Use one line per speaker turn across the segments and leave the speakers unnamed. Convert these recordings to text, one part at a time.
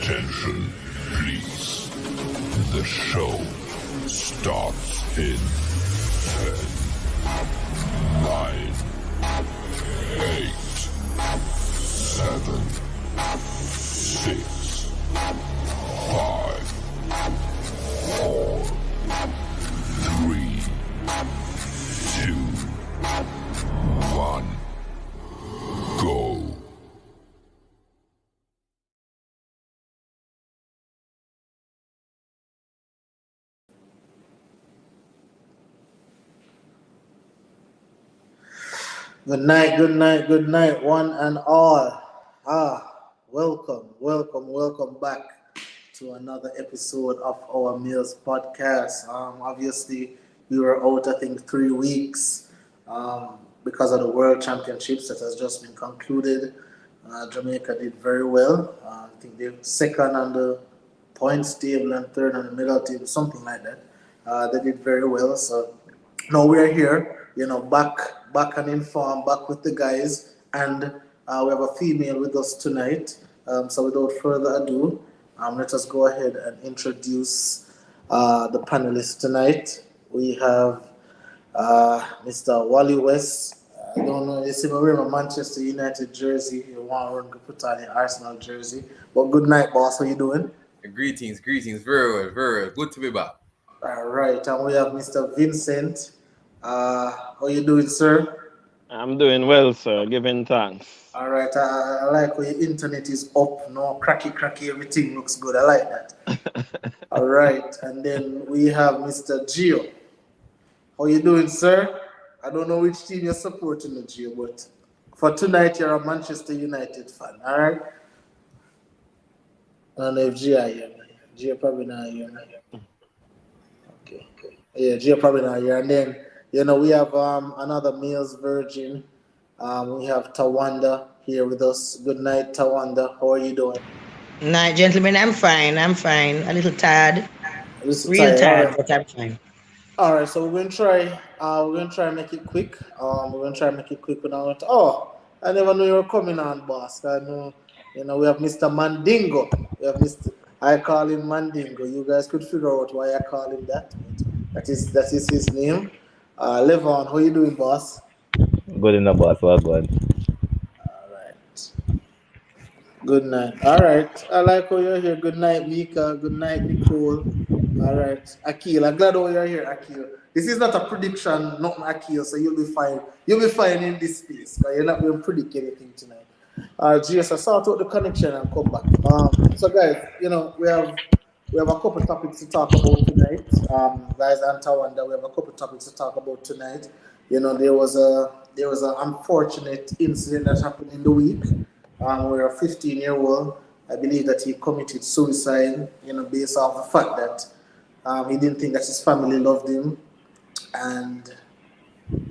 Attention, please. The show starts in 10, 9, 8, 7, 6, 5, 4, 3, 2, 1, go.
Good night, one and all. Welcome back to another episode of our Meals podcast. Obviously, we were out, I think, 3 weeks because of the World Championships that has just been concluded. Jamaica did very well. I think they're second on the points table and third on the medal table, something like that. They did very well. So now we're here, back and in form, back with the guys, and we have a female with us tonight. So without further ado, let us go ahead and introduce the panelists tonight. We have Mr. Wally West. I don't know, you see me wearing my Manchester United jersey. You want to put on the Arsenal jersey. But good night, boss. How you doing?
Greetings. Very well. Good to be back.
All right, and we have Mr. Vincent. How you doing, sir?
I'm doing well, sir. Giving thanks.
All right, I like how your internet is up, no cracky, everything looks good. I like that. All right, and then we have Mr. Gio. How you doing, sir? I don't know which team you're supporting, Gio, but for tonight, you're a Manchester United fan, all right? I don't know if Gio here. Gio probably not here. Okay. Yeah, Gio probably not here. And then, we have another male's virgin. We have Tawanda here with us. Good night, Tawanda. How are you doing?
Night, gentlemen. I'm fine. A little tired. Real tired, but I'm fine.
All right, so we're gonna try and make it quick. I never knew you were coming on, boss. I know, we have Mr. Mandingo. I call him Mandingo. You guys could figure out why I call him that. That is his name. Levon, how you doing, boss?
Good enough, boss. Well good.
All right. Good night. All right. I like how you're here. Good night, Mika. Good night, Nicole. All right. Akil, I'm glad how you're here, Akil. This is not a prediction, not Akil, so you'll be fine. You'll be fine in this space, because you're not going to predict anything tonight. GS, I sort out the connection and come back. So guys, we have a couple topics to talk about tonight. Guys and Tawanda, we have a couple topics to talk about tonight. There was an unfortunate incident that happened in the week where a 15-year-old, I believe that he committed suicide, based off the fact that he didn't think that his family loved him. And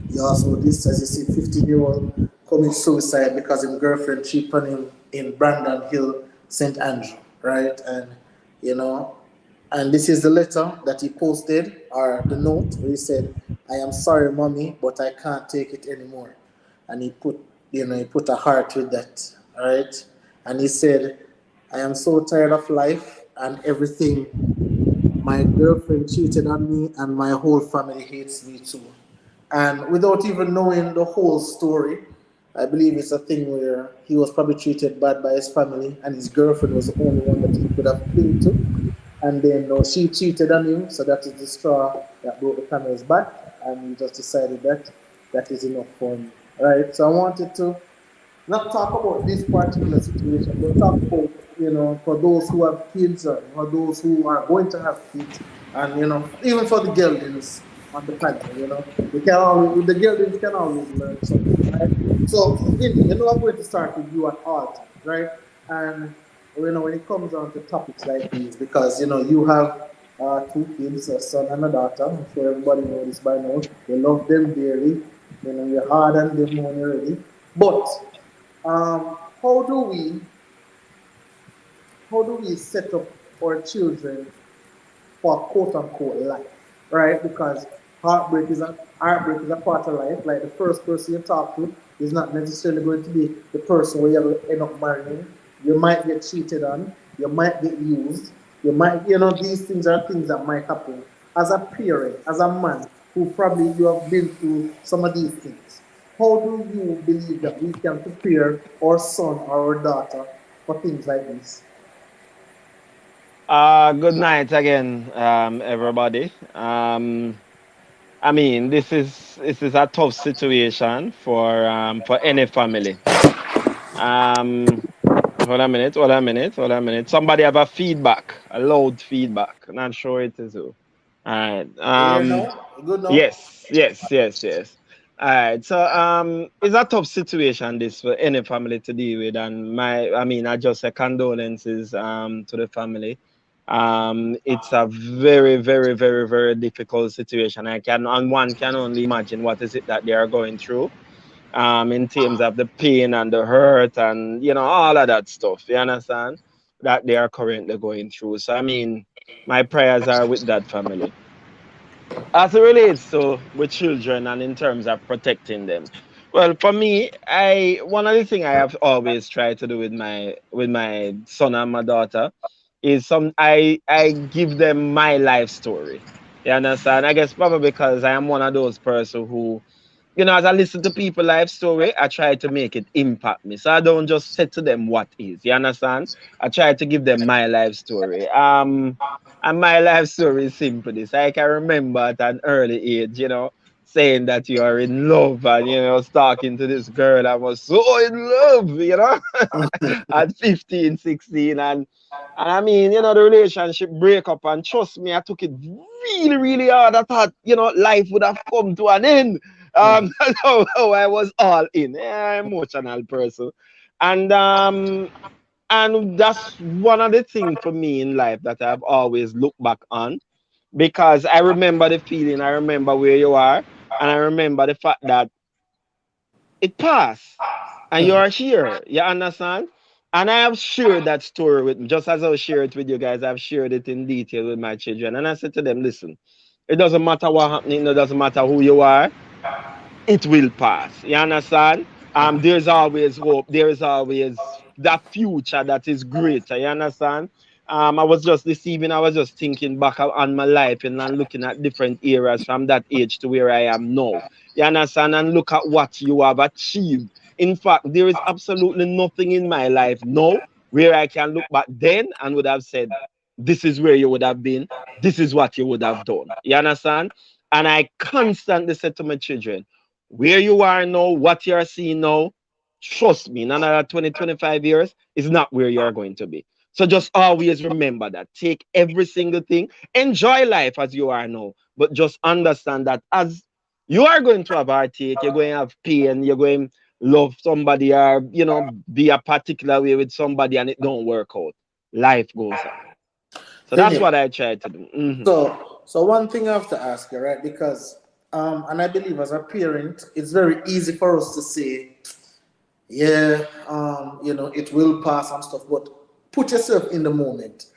he also, as you see, 15-year-old committed suicide because his girlfriend cheated on him in Brandon Hill, St. Andrew, right? And and this is the letter that he posted, or the note where he said, "I am sorry, mommy, but I can't take it anymore." And he put a heart with that, all right? And he said, "I am so tired of life and everything. My girlfriend cheated on me and my whole family hates me too." And without even knowing the whole story, I believe it's a thing where he was probably treated bad by his family and his girlfriend was the only one that he could have clinged to. And then she cheated on him, so that is the straw that broke the camel's back, and he just decided that is enough for him. Right? So I wanted to not talk about this particular situation, but talk about, for those who have kids or for those who are going to have kids, and even for the Geldings on the panel, the Geldings can always learn something, right? So, I'm going to start with you at all, right? And when it comes on to topics like these, because you have 2 kids, a son and a daughter. I'm sure everybody knows this by now. You love them dearly. You're hard on them when you're ready. But how do we set up our children for quote unquote life, right? Because heartbreak is a part of life. Like the first person you talk to is not necessarily going to be the person where you end up marrying. You might get cheated on. You might get used. These things are things that might happen. As a parent, as a man who probably you have been through some of these things, how do you believe that we can prepare our son or our daughter for things like this?
Good night again, everybody. I mean, this is a tough situation for any family. Um, hold a minute. Somebody have a feedback, a loud feedback. Not sure it is who. All right.
Here now? Good now?
Yes. All right. So it's a tough situation this for any family to deal with, and I just say condolences to the family. It's a very, very, very, very difficult situation. And one can only imagine what is it that they are going through in terms of the pain and the hurt and all of that stuff. You understand that they are currently going through. So I mean, my prayers are with that family as it relates to with children and in terms of protecting them. Well, for me, I one of the things I have always tried to do with my son and my daughter is I give them my life story. You understand? I guess probably because I am one of those person who, as I listen to people life story, I try to make it impact me. So I don't just say to them what is. You understand? I try to give them my life story. And my life story is simple. This I can remember at an early age, saying that you are in love and talking to this girl. I was so in love, at 15, 16, and I mean, the relationship break up, and trust me, I took it really, really hard. I thought, life would have come to an end. So I was all in. Yeah, emotional person. And that's one of the things for me in life that I've always looked back on, because I remember the feeling, I remember where you are, and I remember the fact that it passed and you are here. You understand? And I have shared that story with, just as I shared it with you guys, I've shared it in detail with my children. And I said to them, listen, it doesn't matter what happening, it doesn't matter who you are, it will pass. You understand? There's always hope. There is always that future that is greater. You understand? I was just this evening, I was just thinking back on my life and looking at different eras from that age to where I am now. You understand? And look at what you have achieved. In fact, there is absolutely nothing in my life now where I can look back then and would have said, this is where you would have been. This is what you would have done. You understand? And I constantly said to my children, where you are now, what you are seeing now, trust me, in another 20, 25 years is not where you are going to be. So just always remember that. Take every single thing, enjoy life as you are now, but just understand that as you are going to have heartache, you're going to have pain, you're going to love somebody or, be a particular way with somebody and it don't work out. Life goes on. So that's
Philip,
what I try to do.
so one thing I have to ask you, right? Because and I believe as a parent, it's very easy for us to say, yeah, it will pass and stuff, but put yourself in the moment.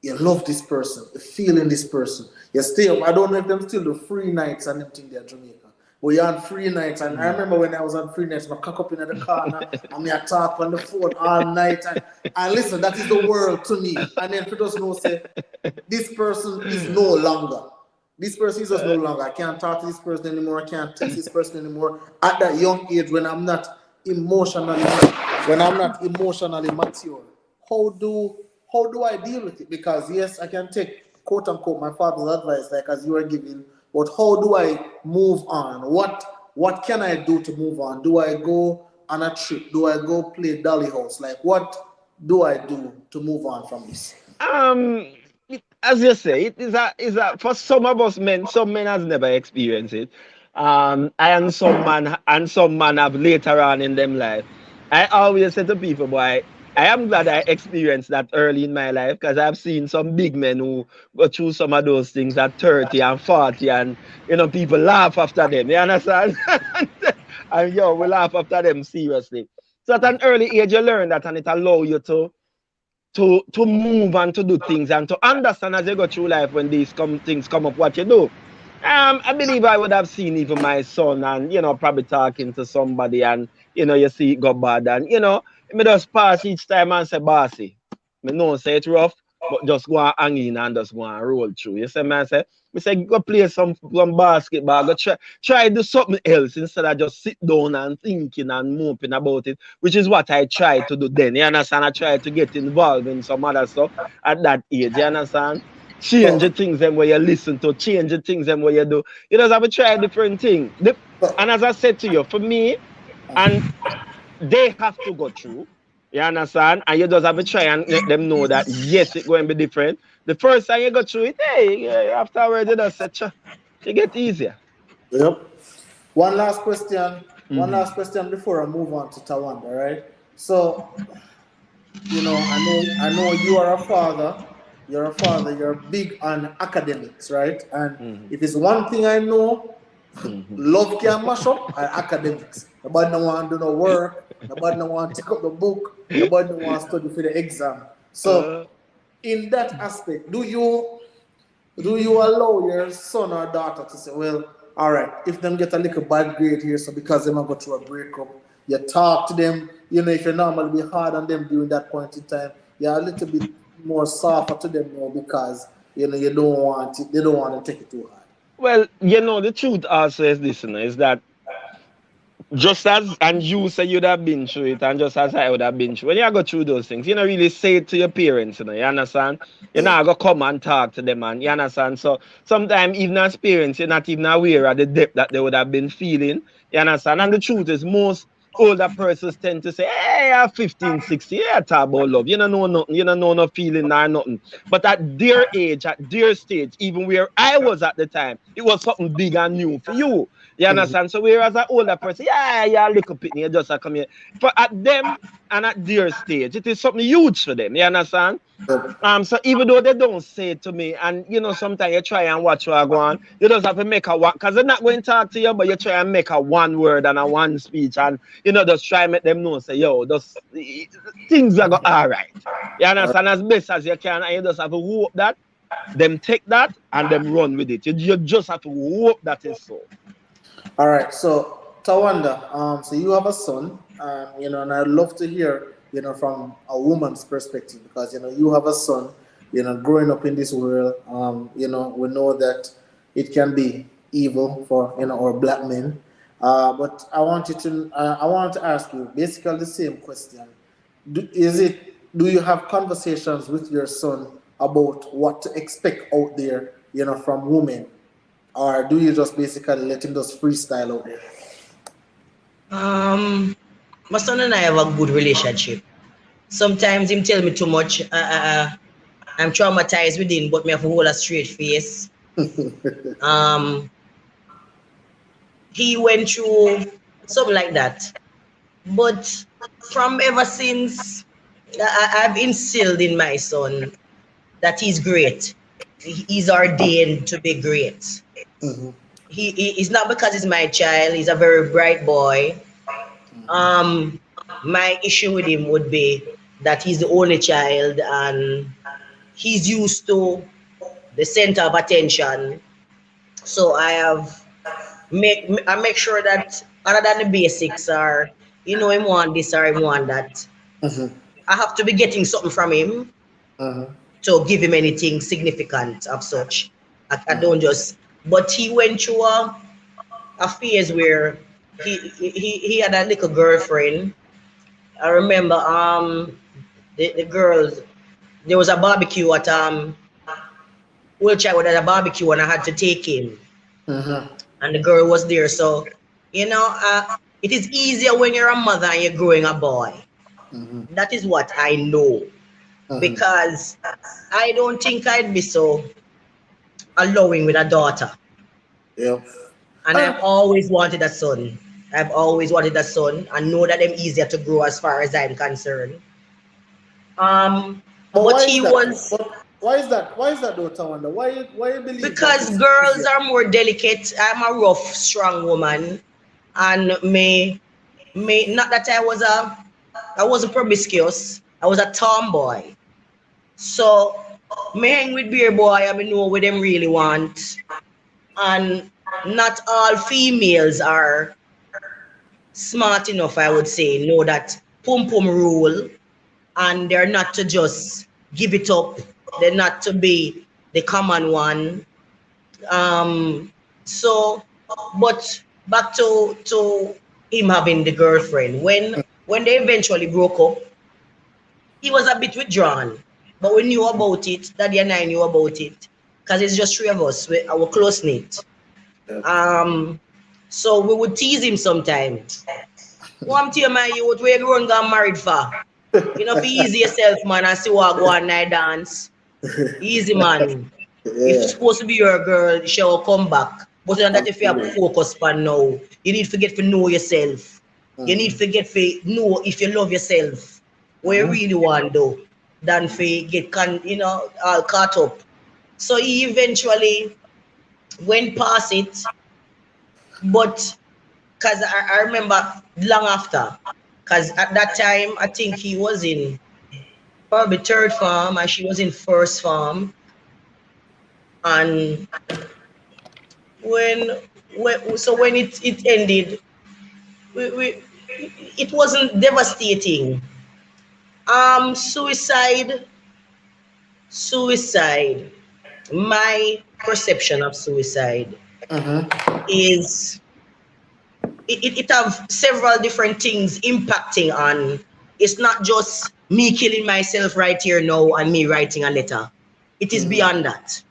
You love this person, you feel in this person. You stay up. I don't know if them still do free nights and them thing there in Jamaica. But you're on free nights, and I remember when I was on free nights, I cock up in the corner and I talk on the phone all night. And listen, that is the world to me. And then for those who say, this person is no longer. This person is just no longer. I can't talk to this person anymore. I can't text this person anymore. At that young age, emotionally, when I'm not emotionally mature, how do I deal with it? Because yes, I can take quote unquote my father's advice, like as you were giving, but how do I move on? What can I do to move on? Do I go on a trip? Do I go play dolly house? Like what do I do to move on from this?
Um, as you say, it is a for some of us men. Some men has never experienced it. And some man have later on in them life. I always say to people, boy, I am glad I experienced that early in my life because I've seen some big men who go through some of those things at 30 and 40, and people laugh after them. You understand? And we laugh after them seriously. So at an early age, you learn that, and it allow you to move and to do things and to understand as you go through life when things come up what you do. I believe I would have seen even my son and probably talking to somebody and you see it go bad and Me just pass each time and say, bossy. Me know say it rough, but just go and hang in and just go and roll through. You see me I say go play some basketball, go try do something else instead of just sit down and thinking and moping about it, which is what I tried to do then. You understand? I tried to get involved in some other stuff at that age, you understand? Change the things them where you listen to, change the things them where you do. You just have to try different things. And as I said to you, for me, and they have to go through. You understand? And you just have to try and let them know that yes, it's going to be different. The first time you go through it, hey, afterwards you just say, it get easier.
Yep. One last question. One last question before I move on to Tawanda, right? So, you know, I know you are a father. You're a father. You're big on academics, right? And if it's one thing I know, love can mash up are academics. Nobody no want to do no work. Nobody no want to take up the book. Nobody no want to study for the exam. So, in that aspect, do you allow your son or daughter to say, well, all right, if them get a little bad grade here, so because they might go through a breakup, you talk to them, you know, if you normally be hard on them during that point in time, you're a little bit more softer to them now because, you know, they don't want to take it too hard.
Well, you know, the truth also is this, is that just as, and you say you'd have been through it, and just as I would have been through, when you go through those things, you don't really say it to your parents, you understand? You're not going to come and talk to them, and you understand? So sometimes, even as parents, you're not even aware of the depth that they would have been feeling, you understand? And the truth is, most older persons tend to say, hey, I'm 15, 16, yeah, talk about love. You don't know nothing, you don't know no feeling or nothing. But at their age, at their stage, even where I was at the time, it was something big and new for you. You understand? So whereas an older person, yeah, look up at me, just come here. But at them and at their stage, it is something huge for them. You understand? So even though they don't say it to me, and you know, sometimes you try and watch what I go on, you just have to make a one, because they're not going to talk to you, but you try and make a one word and a one speech, and you know, just try and make them know, say, yo, just things are going all right. You understand? As best as you can, and you just have to hope that them take that and them run with it. You just have to hope that is so.
All right, so Tawanda, so you have a son, you know, and I'd love to hear, you know, from a woman's perspective because you know you have a son, you know, growing up in this world. You know, we know that it can be evil for our black men. But I want to ask you basically the same question. Do you have conversations with your son about what to expect out there, you know, from women? Or do you just basically let him just freestyle out there?
My son and I have a good relationship. Sometimes him tell me too much. I'm traumatized with him, but me have to hold a straight face. He went through something like that. But from ever since, I've instilled in my son that he's great. He's ordained to be great. He's not because he's my child. He's a very bright boy. My issue with him would be that he's the only child and he's used to the center of attention. So I make sure that other than the basics are, you know, him want this or him want that. I have to be getting something from him to give him anything significant of such. I don't just. But he went through a phase where he had a little girlfriend. I remember the girls, there was a barbecue at Wiltshire at a barbecue and I had to take him. And the girl was there. So, you know, it is easier when you're a mother and you're growing a boy. That is what I know. Because I don't think I'd be so allowing with a daughter. And I've always wanted a son. I've always wanted a son. I know that I'm easier to grow as far as I'm concerned. But he was.
Why is that? Why is that, though, Tawanda? Why you believe?
Because girls are more delicate. I'm a rough, strong woman, and not that I wasn't promiscuous. I was a tomboy. So me hang with beer boy. I know what them really want, and not all females are smart enough. I would say know that pum pum rule, and they're not to just give it up. They're not to be the common one. So, but back to him having the girlfriend. When they eventually broke up, he was a bit withdrawn. But we knew about it. Daddy and I knew about it because it's just three of us. Our close knit. So we would tease him sometimes. One to my youth, where you run got married for? You know, if you easy yourself, man, and see what go on night dance. Easy, man. If it's supposed to be your girl, she will come back. But that if you have to focus on now, you need to get to know yourself. You need to get to know if you love yourself, what you really want though, than for get all caught up. So he eventually went past it, but because I remember long after, because at that time I think he was in probably third farm and she was in first farm, and when it ended, it wasn't devastating. Suicide. My perception of suicide is it have several different things impacting on. It's not just me killing myself right here now and me writing a letter. It is beyond that.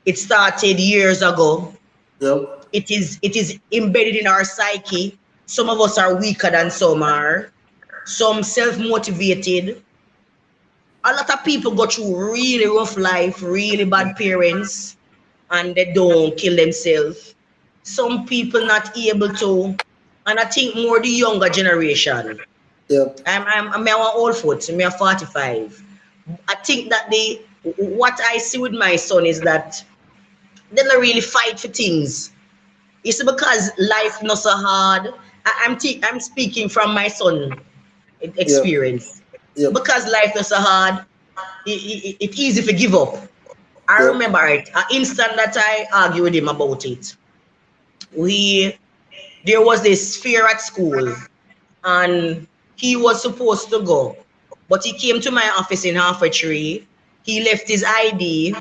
It started years ago.
Yep.
It is embedded in our psyche. Some of us are weaker than some are. Some self-motivated. A lot of people go through really rough life, really bad parents, and they don't kill themselves. Some people not able to, and I think more the younger generation.
Yep.
I'm old foot, I'm 45. I think that what I see with my son is that they don't really fight for things. It's because life not so hard. I'm speaking from my son experience.
Yep.
Because life not so hard, it's easy to give up. I remember it. An instant that I argued with him about it. There was this fair at school, and he was supposed to go, but he came to my office in 3:30. He left his ID,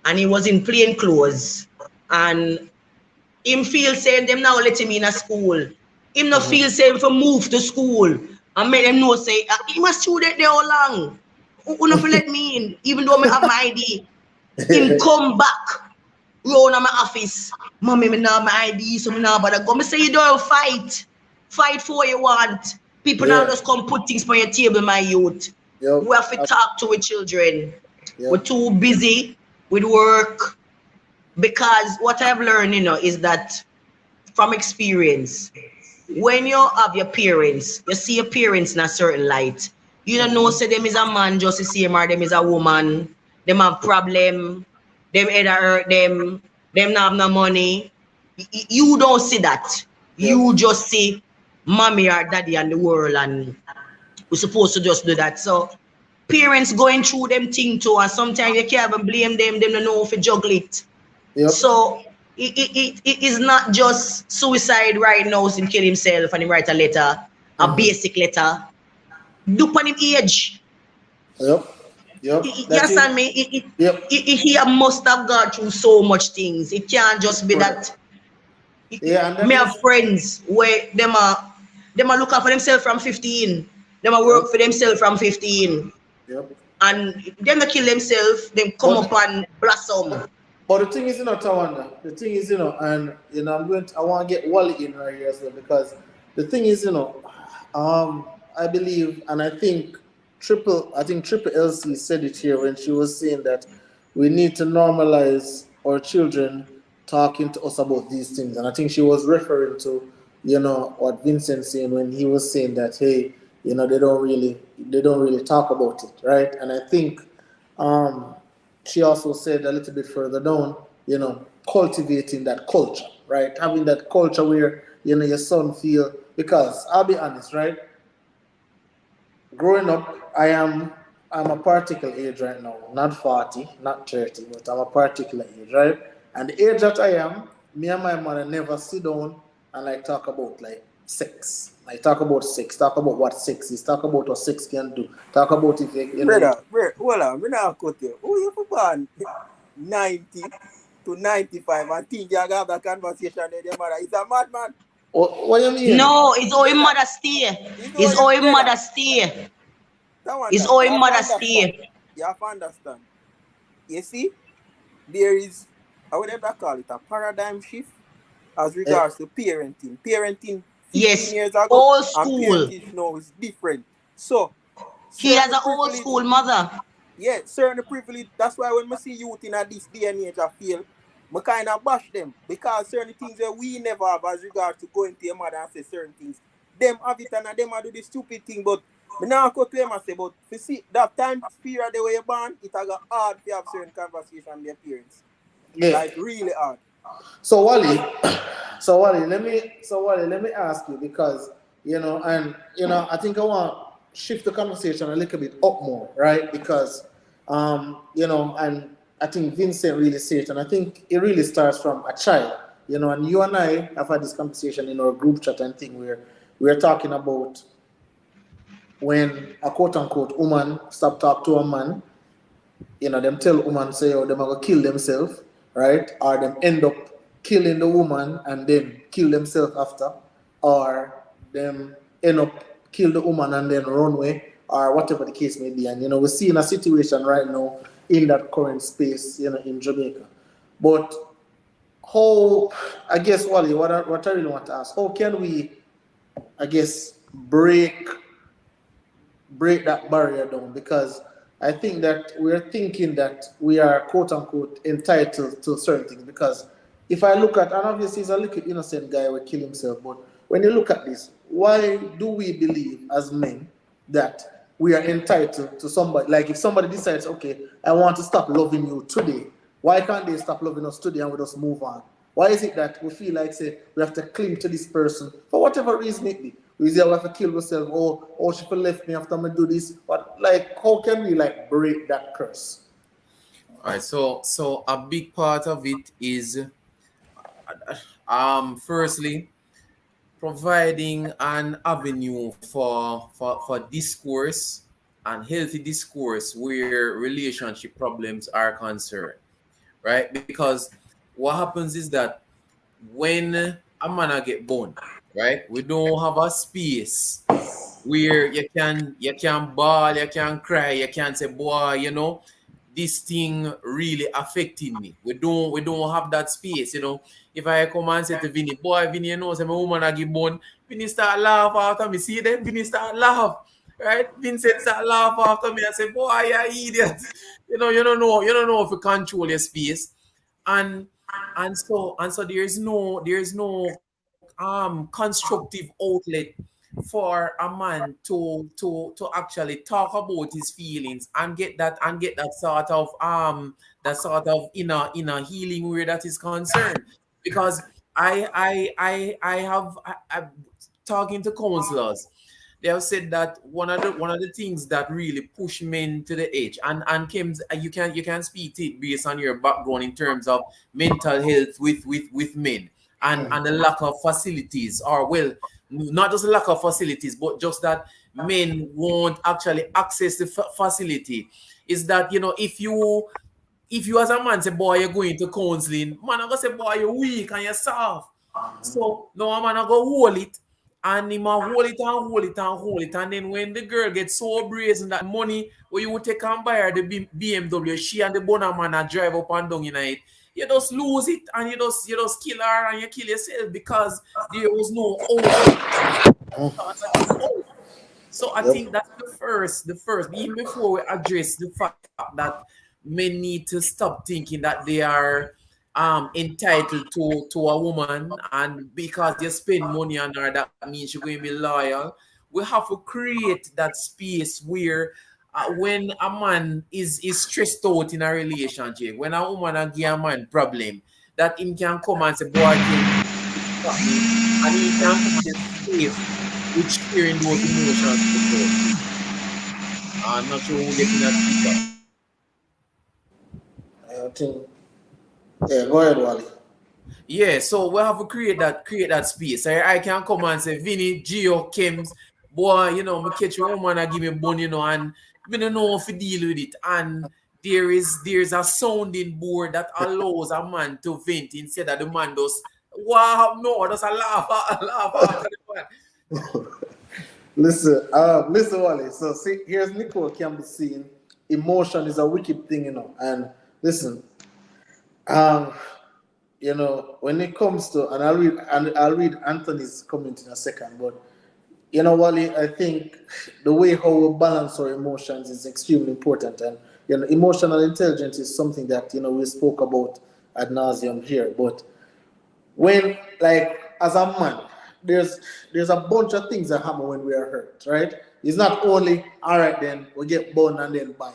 and he was in plain clothes, and him feel saying them now let him in a school. Him not feel saying for move to school and make them know say he must student there all long. Who not let me in, even though I have my ID. Him come back round my office. Mommy, me not my ID, so me not bother go. Me say you don't fight. Fight for what you want. People now just come put things on your table, my youth. We have to talk to our children. We're too busy with work. Because what I've learned, is that from experience, when you have your parents, you see your parents in a certain light. You don't know, say them is a man just the same or them is a woman. Them have problem. Them either hurt them. Them not have no money. You don't see that. You just see mommy or daddy and the world, and we're supposed to just do that. So parents going through them thing too, and sometimes you can't even blame them. They don't know if you juggle it. So it is not just suicide right now, him kill himself and he write a letter, a basic letter. Look on him age.
Yep.
You understand me? He must have gone through so much things. It can't just be that. Me have friends where them are looking for themselves from 15. Them are work for themselves from 15. And them not kill themselves, them come up and blossom.
But the thing is, Tawanda, the thing is, and I want to get Wally in right here as well, because the thing is, I believe, and I think Triple LC said it here when she was saying that we need to normalize our children talking to us about these things. And I think she was referring to, what Vincent saying when he was saying that, hey, they don't really talk about it, right? And I think she also said a little bit further down, cultivating that culture, right? Having that culture where, your son feel, because I'll be honest, right? Growing up, I'm a particular age right now, not 40, not 30, but I'm a particular age, right? And the age that I am, me and my mother never sit down and talk about sex. Like talk about sex, talk about what sex is, talk about what sex can do, talk about if you know.
Brother, hold on, me not cut you. Who you for born 90 to 95 and think you have that conversation with your mother? It's a madman.
What you mean?
No, it's all him
Brother,
mother stay.
it's all
It's
your
all him
brother.
mother stay.
That one
It's
that
all
you
him
have to
mother
understand.
stay.
You have to understand. You see, there is, I would ever call it a paradigm shift as regards to parenting. Parenting 15
Yes,
years ago
old
and
school.
parenting now is different. So,
He has
certain
an old
privilege,
school mother.
yeah, certain privilege. That's why when I see youth in this day and age, I feel I kind of bash them because certain things that we never have as regards to going to your mother and say certain things. Them have it and them do the stupid thing, but me now go to them and say, but you see that time period they were born, it got hard to have certain conversation with their parents.
Yeah.
Like really hard.
So Wally, let me ask you because and I think I want to shift the conversation a little bit up more, right? Because and I think Vincent really said it, and I think it really starts from a child, and you and I have had this conversation in our group chat and thing where we're talking about when a quote unquote woman stop talk to a man, them tell woman say, oh, them are gonna kill themselves, right? Or them end up killing the woman and then kill themselves after, or them end up kill the woman and then run away, or whatever the case may be. And we're seeing a situation right now in that current space, in Jamaica. But how, I guess, Wally, what I really want to ask, how can we, I guess, break that barrier down? Because I think that we're thinking that we are quote unquote entitled to certain things. Because if I look at, and obviously he's a little innocent guy who will kill himself, but when you look at this, why do we believe as men that we are entitled to somebody? Like if somebody decides, okay, I want to stop loving you today, why can't they stop loving us today and we just move on? Why is it that we feel like, say, we have to cling to this person for whatever reason it be? We say we have to kill ourselves, oh, she left me after I do this. But like, how can we like break that curse?
All right, so a big part of it is firstly providing an avenue for discourse and healthy discourse where relationship problems are concerned, right? Because what happens is that when a man get born, right, we don't have a space where you can bawl, you can cry, you can say, boy, this thing really affecting me. We don't have that space, If I come and say to Vinny, boy, Vinny, say my woman I give born, Vinny start laugh after me. See them, Vinny start laugh. Right? Vincent start laugh after me and say, boy, you idiot. You don't know if you control your space. And so there is no constructive outlet for a man to actually talk about his feelings and get that sort of inner healing where that is concerned. Because I have talking to counselors, they have said that one of the things that really push men to the edge, and Kim, you can speak to it based on your background in terms of mental health with men and the lack of facilities, or well, not just the lack of facilities, but just that men won't actually access the facility. Is that if you as a man say, boy, you're going to counseling, man, I'm gonna say, boy, you're weak and you're soft. So no, a man I go hold it, and him a hold it and hold it and hold it, and then when the girl gets so brazen that money where you would take and buy her the BMW, she and the bonner man a drive up and down in it, you just lose it and you just kill her and you kill yourself because there was no outlet. So I think that's the first, even before we address the fact that men need to stop thinking that they are entitled to a woman, and because they spend money on her, that means she's going to be loyal. We have to create that space where when a man is stressed out in a relationship, when a woman and give a man problem, that him can come and say, boy, stop me, and he can feel safe with sharing those emotions with us. I'm not sure who getting that feedback.
I think, yeah, go ahead, Wally.
Yeah, so we have to create that space. I can come and say, Vinny, Gio, Kims, boy, me catch a woman and give me bone, and me don't know if to deal with it. And there's a sounding board that allows a man to vent instead of the man does wow, no, just a laugh, laugh after the man.
Listen, Wally. So see, here's Nicole can be seen. Emotion is a wicked thing, And listen, um, when it comes to, and I'll read Anthony's comment in a second, but Wally, I think the way how we balance our emotions is extremely important, and emotional intelligence is something that we spoke about ad nauseum here, but when like as a man, there's a bunch of things that happen when we are hurt, right? It's not only all right then we get born and then buy,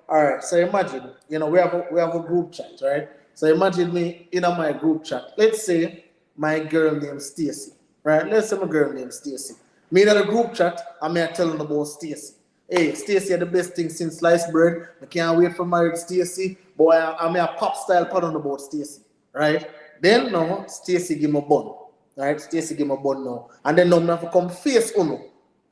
All right, so imagine, we have a group chat, right? So imagine me in my group chat. Let's say my girl named Stacy, right? Let's say my girl named Stacy. Me in the group chat, I'm here telling about Stacy. Hey, Stacy are the best thing since sliced bread. I can't wait for married Stacy. Boy, I'm a pop style pattern about Stacy, right? Then now, Stacy give me a bun, right? Stacy give me a bun now. And then now I have to come face Uno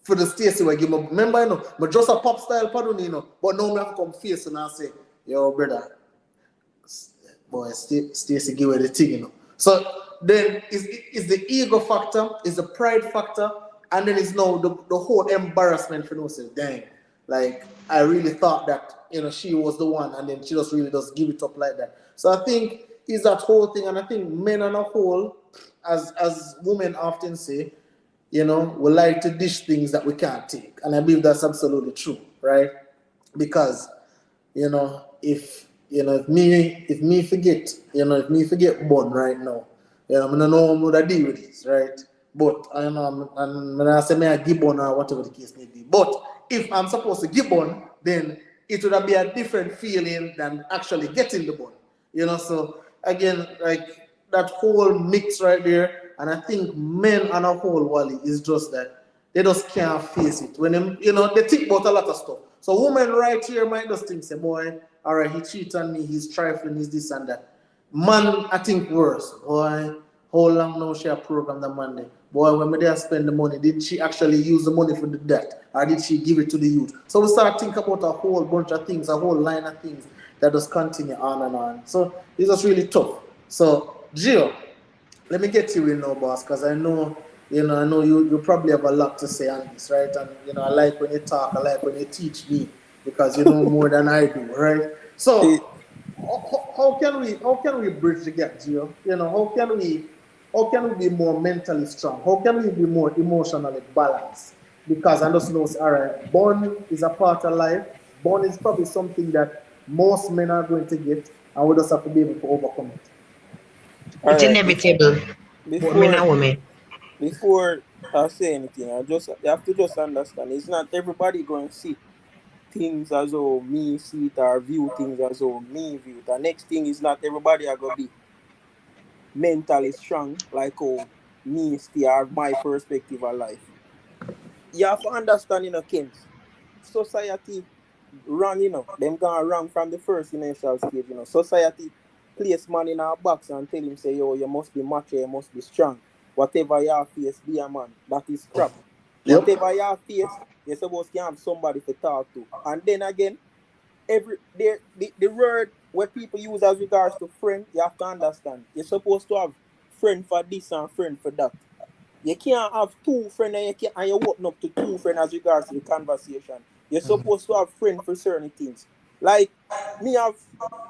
for the Stacy where give me, remember, but just a pop style pattern, but now I have to come face and I say, yo, brother, boy, Stacy give her the thing, So then is the ego factor, is the pride factor, and then it's now the whole embarrassment for no say, dang, like I really thought that she was the one, and then she just really does give it up like that. So I think is that whole thing, and I think men on a whole, as women often say, we like to dish things that we can't take, and I believe that's absolutely true, right? Because if me forget bun right now, I don't know how to deal with this, right? But I know and when I say me I give bun or whatever the case may be. But if I'm supposed to give bun, then it would be a different feeling than actually getting the bun. So again, like that whole mix right there, and I think men on a whole, Wally, is just that they just can't face it. When them, they think about a lot of stuff. So women right here might just think, say, boy, all right, he cheated on me, he's trifling, he's this and that. Man, I think worse. Boy, how long now she a program the Monday? Boy, when me there spend the money, did she actually use the money for the debt? Or did she give it to the youth? So we start thinking about a whole bunch of things, a whole line of things that just continue on and on. So it's just really tough. So, Gio, let me get you in now, boss, because I know you probably have a lot to say on this, right? And I like when you talk, I like when you teach me because you know more than I do, right? So how can we bridge the gap, Gio? How can we be more mentally strong? How can we be more emotionally balanced? Because I just know, all right, born is a part of life. Born is probably something that most men are going to get, and we just have to be able to overcome it.
All
It's
right,
inevitable. But men
before
and women.
before I say anything, you have to just understand it's not everybody going to see things as though me see it or view things as though me view it. The next thing is not everybody are gonna be mentally strong like how me still have my perspective of life. You have to understand, Kings. Society wrong, them gone wrong from the first initial stage, Society place man in a box and tell him, say, yo, you must be macho, you must be strong. Whatever you face, be a man. That is crap.
Yep.
Whatever you face, you're supposed to have somebody to talk to. And then again, the word where people use as regards to friend, you have to understand. You're supposed to have friend for this and friend for that. You can't have two friends and you open up to two friends as regards to the conversation. You're supposed to have friends for certain things. Like me have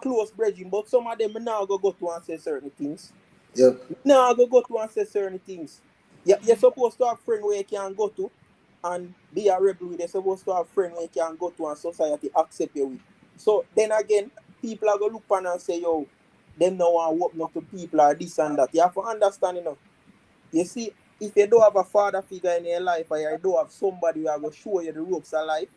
close brethren, but some of them now go to and say certain things.
Yep.
Now go to and say certain things. You're supposed to have friends where you can go to and be a rebel with. You're supposed to have friends where you can go to and society accept you with. So then again, people are going to look on and say, yo, them now want to open up to people or this and that. You have to understand, You see, if you don't have a father figure in your life or you don't have somebody who are going to show you the ropes of life,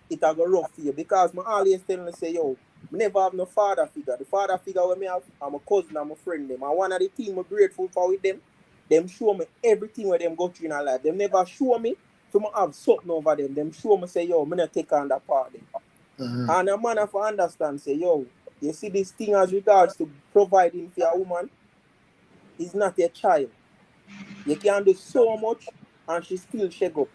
it will go rough for you. Because I always tell them, say, yo, I never have no father figure. The father figure when me have, I'm a cousin, I'm a friend them. And one of the things I'm grateful for with them show me everything where them go through in their life. Them never show me to have something over them. Them show me, say, yo, I'm not take on that part them. And a man have to understand, say, yo, you see this thing as regards to providing for a woman, is not a child. You can do so much and she still shake up.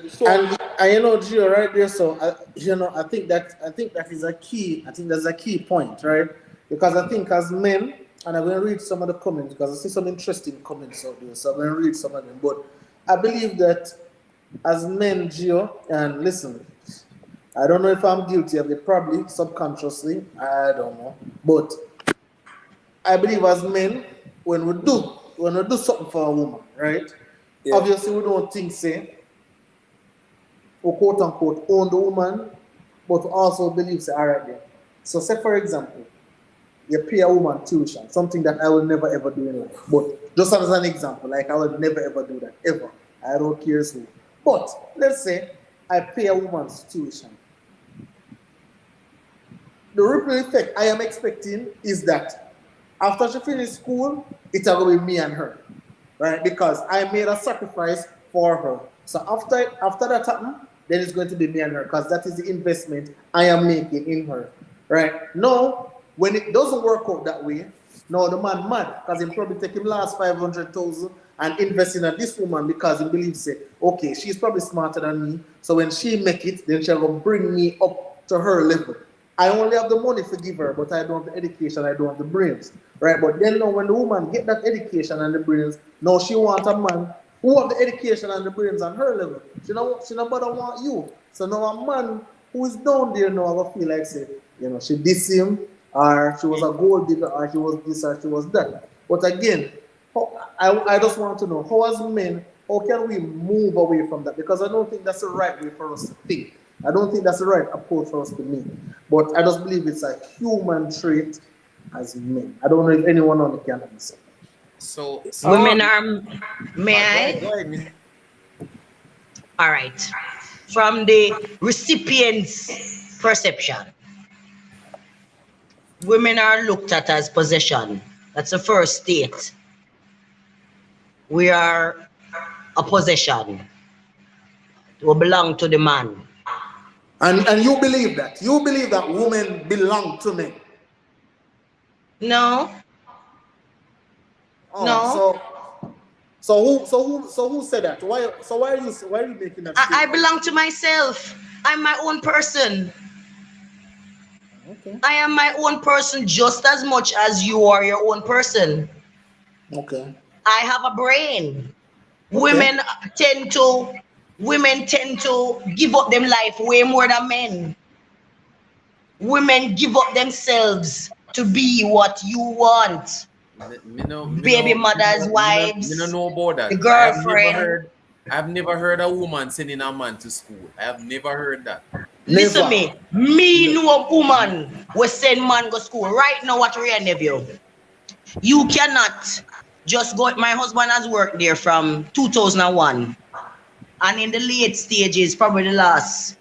So
And you know, Gio, right there. So you know, I think that is a key. I think that's a key point, right? Because I think as men, and I'm going to read some of the comments because I see some interesting comments out there. So I'm going to read some of them. But I believe that as men, Gio, and listen, I don't know if I'm guilty of it. Probably subconsciously, I don't know. But I believe as men, when we do something for a woman, right?
yeah.
Obviously, we don't think say or quote unquote own the woman, but also believe say, all right then. So say for example, you pay a woman tuition, something that I will never ever do in life. But just as an example, like I will never ever do that ever. I don't care who. But let's say I pay a woman's tuition. The ripple effect I am expecting is that after she finishes school, it's going to be me and her, right? Because I made a sacrifice for her. So after that happens, then it's going to be me and her because that is the investment I am making in her, right? Now, when it doesn't work out that way, now the man mad because he probably take him last 500,000 and invest in this woman because he believes it. Okay, she's probably smarter than me. So when she make it, then she'll go bring me up to her level. I only have the money to give her, but I don't have the education, I don't have the brains. Right? But then now when the woman get that education and the brains, now she wants a man who have the education and the brains on her level. She no bother want you. So now a man who is down there now I feel like say, you know, she diss him, or she was a gold digger, or she was this, or she was that. But again, I just want to know, how as men, how can we move away from that? Because I don't think that's the right way for us to think. I don't think that's the right approach for us to make. But I just believe it's a human trait as men. I don't know if anyone on the can answer.
So
Women are, may I?
Go ahead.
All right. From the recipient's perception, women are looked at as possession. That's the first state. We are a possession. We belong to the man.
And you believe that? You believe that women belong to men?
No.
Oh,
No.
so who said that? Why are you making that statement?
I belong to myself. I'm my own person.
Okay.
I am my own person just as much as you are your own person.
Okay.
I have a brain.
Okay.
Women tend to give up them life way more than men. Women give up themselves to be what you want. Baby mothers, wives,
Me no know about that.
the girlfriend.
I've never heard a woman sending a man to school. I have never heard that.
Listen
Never.
me know a woman will send man go school right now. What real nephew? You cannot just go. My husband has worked there from 2001, and in the late stages, probably the last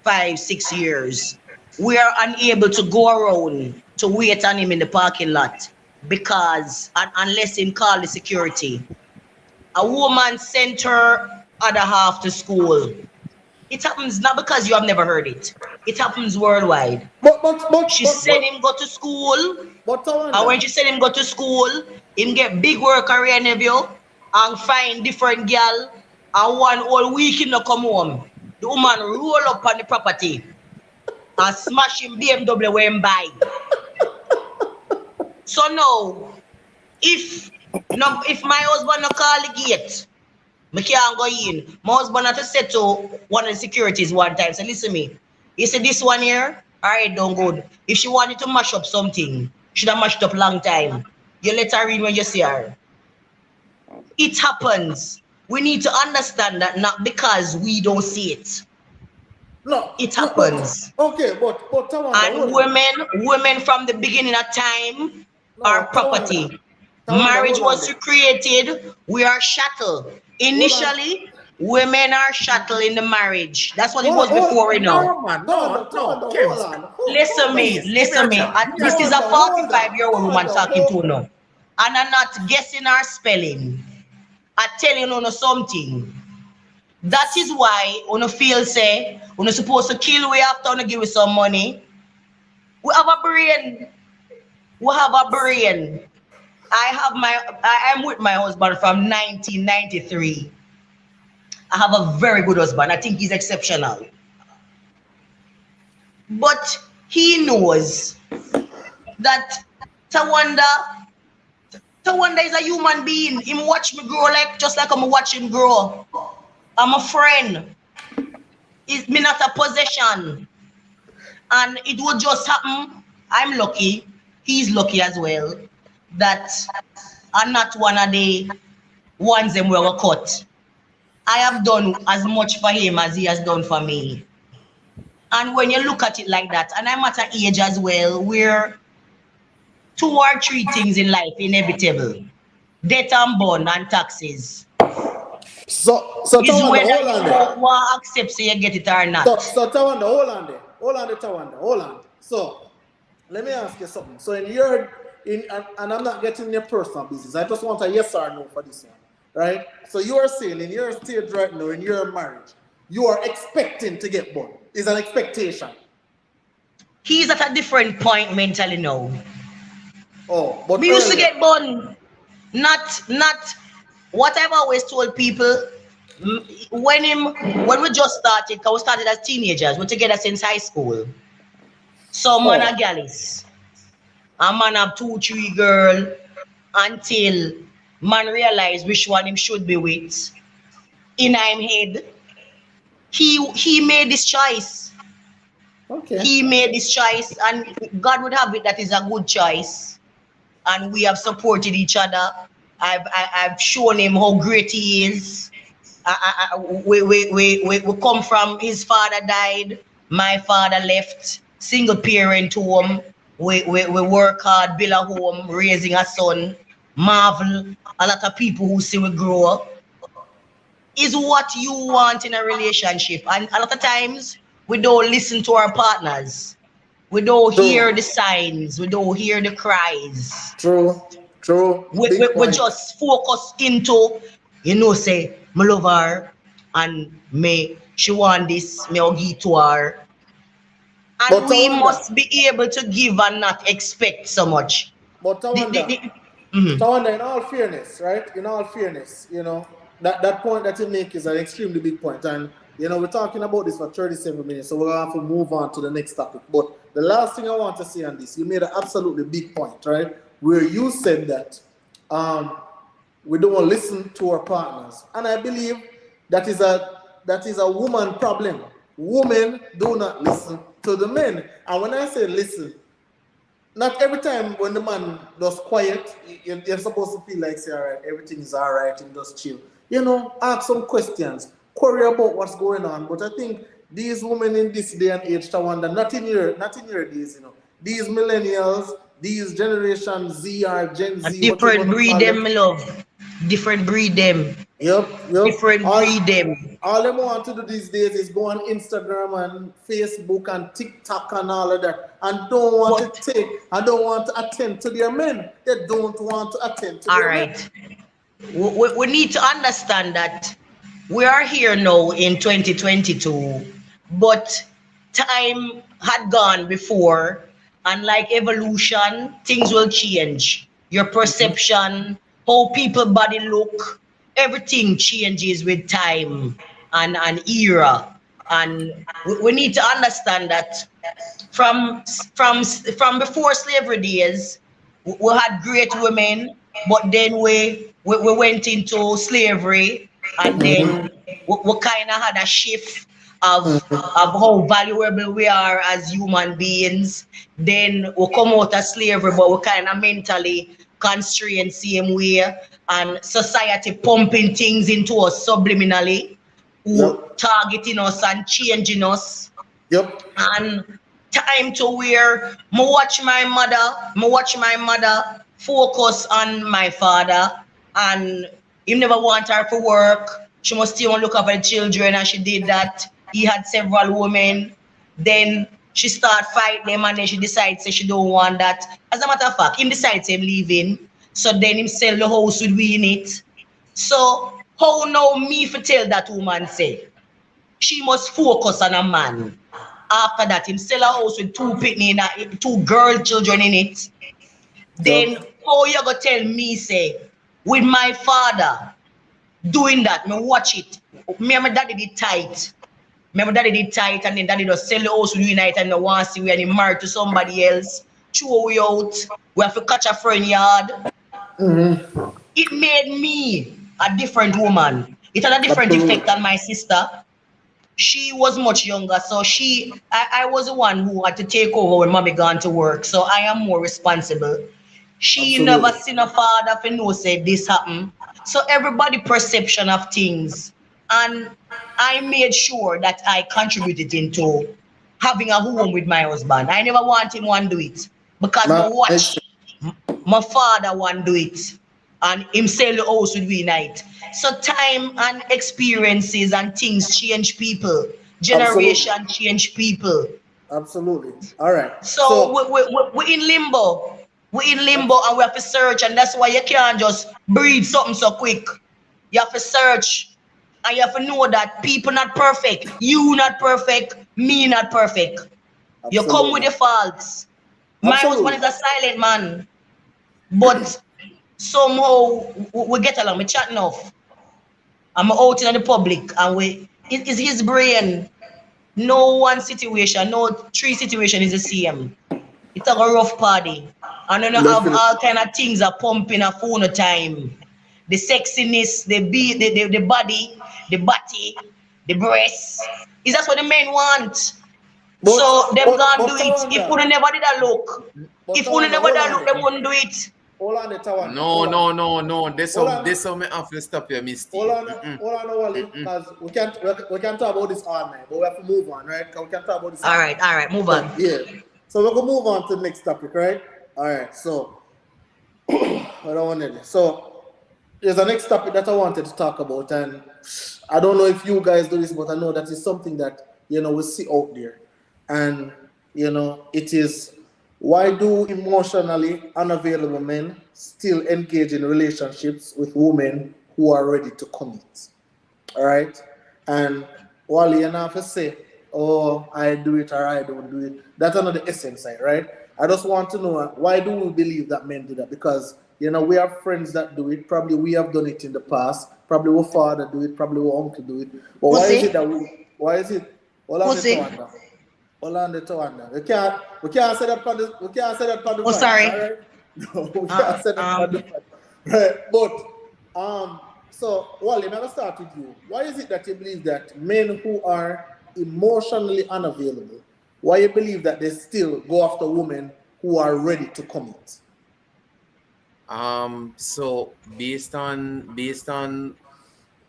5-6 years, we are unable to go around to wait on him in the parking lot because unless him call the security, a woman sent her other half to school. It happens not because you have never heard it. It happens worldwide. She sent him go to school. And when she sent him go to school, him get big work career nephew and find different girl. And one whole week him no come home. The woman roll up on the property and smash him BMW where him buy. So now, if my husband no call the gate, I can't go in. My husband had to say to one of the securities one time, say, listen me, you see this one here? Alright, don't good. If she wanted to mash up something, should have mashed up long time. You let her in when you see her. It happens. We need to understand that not because we don't see it.
No.
It happens.
Okay, but Tawanda,
and women from the beginning of time are property. Marriage was created. We are chattel. Initially, women are chattel in the marriage. That's what it was before we know.
No.
Listen me. And this is a 45-year-old woman talking to now. And I'm not guessing her spelling. I'm telling you something. That is why when you feel say, when you're supposed to kill we after to give you some money, we have a brain. who have a brain. I'm with my husband from 1993. I have a very good husband. I think he's exceptional. But he knows that Tawanda is a human being. Him watch me grow just like I'm watching him grow. I'm a friend. It's me not a possession. And it would just happen. I'm lucky. He's lucky as well. That I'm not one of the ones them were cut. I have done as much for him as he has done for me. And when you look at it like that, and I'm at an age as well where 2 or 3 things in life inevitable. Death and bond and taxes.
So
Is
Tawanda,
whether
hold on
you
there.
want to accept so you get it or not.
So Tawanda, hold on there. Hold on there, Tawanda. Hold on. So let me ask you something. So and I'm not getting your personal business. I just want a yes or no for this one. Right? So you are saying in your stage right now, in your marriage, you are expecting to get born. It's an expectation.
He's at a different point mentally now.
Oh, but
We used to
earlier.
get born. Not what I've always told people. When we just started, because we started as teenagers, we're together since high school. So man a gallis. A man have 2, 3 girl until man realize which one him should be with. In him head, he made this choice.
Okay.
He made this choice, and God would have it that is a good choice. And we have supported each other. I've shown him how great he is. We come from, his father died, my father left, single parent home. We work hard, build a home, raising a son. Marvel, a lot of people who see we grow up. Is what you want in a relationship. And a lot of times we don't listen to our partners. We don't hear the signs. We don't hear the cries.
True.
We just focus into, say, me love her and she want this, me I'll give to her. And
But
we
Tawanda,
must be able to give and not expect so much.
But Tawanda, in all fairness, right? In all fairness, that point that you make is an extremely big point. And, we're talking about this for 37 minutes, so we're going to have to move on to the next topic. But the last thing I want to say on this, you made an absolutely big point, right? Where you said that we don't listen to our partners. And I believe that is a woman problem. Women do not listen to the men. And when I say listen, not every time when the man does quiet, you're supposed to feel like, say, all right, everything is all right and just chill. Ask some questions, query about what's going on. But I think these women in this day and age, Tawanda, not in your days, these millennials, these Generation Z or Gen Z,
different breed them, my love. Different breed them.
Yep.
Different breed them.
All they want to do these days is go on Instagram and Facebook and TikTok and all of that, and don't want to attend to their men. They don't want to attend to their men.
All right. We need to understand that we are here now in 2022, but time had gone before, and like evolution, things will change. Your perception, how people body look, everything changes with time and era. And we need to understand that from before slavery days, we had great women, but then we went into slavery, and then we kind of had a shift of how valuable we are as human beings. Then we come out of slavery, but we kind of mentally constrained same way, and society pumping things into us subliminally, targeting us and changing us.
Yep.
And time to where me watch my mother focus on my father, and he never want her for work. She must still look after the children, and she did that. He had several women. Then she start fight them, and then she decides she don't want that. As a matter of fact, him decides him leaving. So then him sell the house with we in it. So how now me for tell that woman say she must focus on a man? After that, him sell a house with 2 girl children in it. then how you gonna tell me say with my father doing that, me watch it. Me and my daddy did tight. Remember daddy did tight and then daddy just sell the house with you night and no want to see we and he married to somebody else. Throw we out. We have to catch a friend yard. It made me a different woman. It had a different effect on my sister. She was much younger, so I was the one who had to take over when mommy gone to work. So I am more responsible. She never seen a father for no say this happened. So everybody perception of things. And I made sure that I contributed into having a home with my husband. I never want him to do it because I watch my father want do it and him sell the house with we night. So time and experiences and things change people. Generation change people.
Absolutely. All right.
So we're in limbo. We're in limbo and we have to search, and that's why you can't just breed something so quick. You have to search and you have to know that people not perfect. You not perfect, me not perfect. Absolutely. You come with your faults. My husband is a silent man, but somehow we get along. We chat enough. I'm out in the public and it is his brain. No one situation, no three situation is the same. It's a rough party. And then you have all kind of things are pumping a phone time. The sexiness, the body, the body, the breasts. Is that what the men want?
But,
so them can't do it.
Tawanda,
if you never did a look, if you never did a look, they wouldn't do it.
Hold on, Tawanda.
No. This how me have to stop your mistake.
Hold on, Wally, because we can talk about this all night, but we have to move on, right? We can talk about this. All
right, move on.
Yeah. So we're gonna move on to the next topic, right? All right. So what I wanted. So there's a next topic that I wanted to talk about, and I don't know if you guys do this, but I know that is something that we see out there, and it is, why do emotionally unavailable men still engage in relationships with women who are ready to commit? All right, and Wally, you have to say, oh, I do it or I don't do it. That's another essence side, right? I just want to know, why do we believe that men do that? Because we have friends that do it. Probably we have done it in the past. Probably our father do it. Probably our uncle do it. But why is it that we? Why is it? Hold on the Tawanda. We can't say that. We can't say that.
Oh, sorry.
Right? No, we can't say that. Right. But so Wally, I'm gonna start with you. Why is it that you believe that men who are emotionally unavailable, why you believe that they still go after women who are ready to commit?
So based on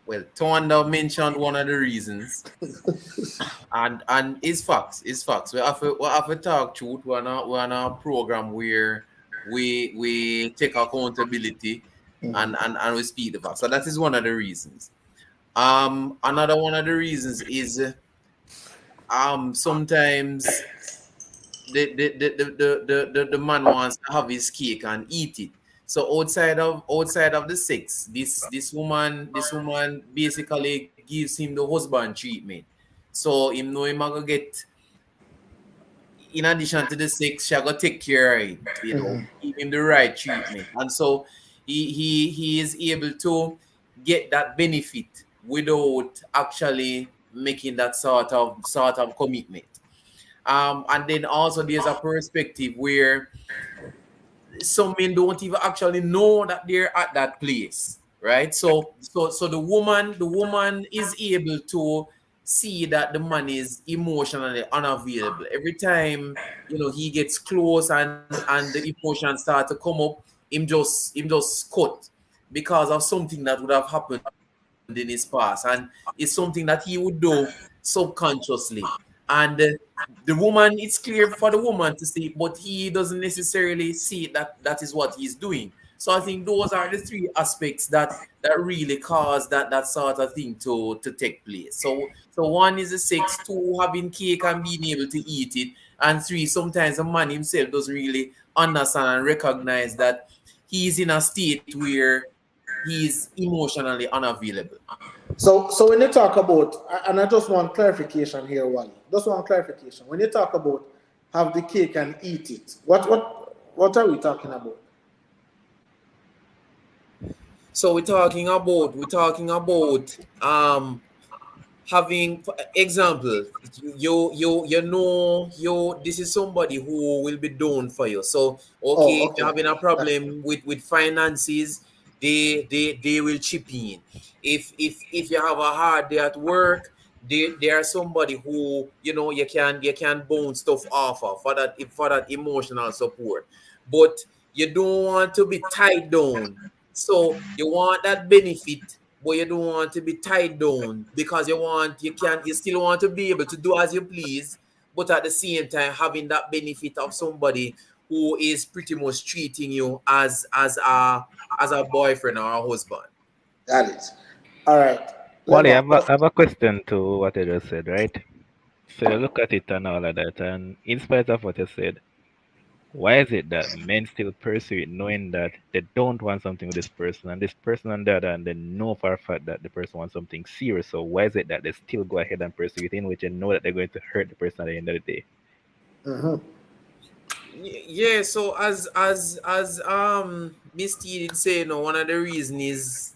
well, Tawanda mentioned one of the reasons, and it's facts. We have to talk truth. We're on a program where we take accountability and we speak the facts. So that is one of the reasons. Another one of the reasons is sometimes the man wants to have his cake and eat it. So outside of the sex, this woman basically gives him the husband treatment. So him know him gonna get, in addition to the sex, she gonna take care of him, give him the right treatment. And so he is able to get that benefit without actually making that sort of commitment. And then also there's a perspective where some men don't even actually know that they're at that place, right? So the woman is able to see that the man is emotionally unavailable. Every time he gets close and the emotions start to come up, him just cut because of something that would have happened in his past, and it's something that he would do subconsciously. And the woman, it's clear for the woman to see, but he doesn't necessarily see that is what he's doing. So I think those are the three aspects that really cause that sort of thing to take place. So one is the sex, two, having cake and being able to eat it, and three, sometimes the man himself doesn't really understand and recognize that he's in a state where he's emotionally unavailable.
So when you talk about, and I just want clarification here, Wally. Just one clarification. When you talk about have the cake and eat it, what are we talking about?
So we're talking about having, for example, you this is somebody who will be down for you. So
Oh,
okay, if you're
okay.
having a
That-
problem with finances, they will chip in. If you have a hard day at work, they are somebody who you can bounce stuff off of for that emotional support. But you don't want to be tied down, so you want that benefit, but you don't want to be tied down because you still want to be able to do as you please, but at the same time having that benefit of somebody who is pretty much treating you as a boyfriend or a husband.
Got it. All right.
Wally,
Lemon.
I have a question to what you just said, right? So you look at it and all of that, and in spite of what you said, why is it that men still pursue it knowing that they don't want something with this person on the other, and they know for a fact that the person wants something serious? So why is it that they still go ahead and pursue it in which they know that they're going to hurt the person at the end of the day?
Mm-hmm.
Yeah, so as Miss T did say, one of the reasons is,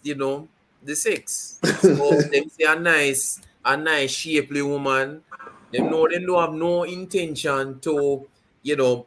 the sex. So them say a nice shapely woman, them know they don't have no intention to,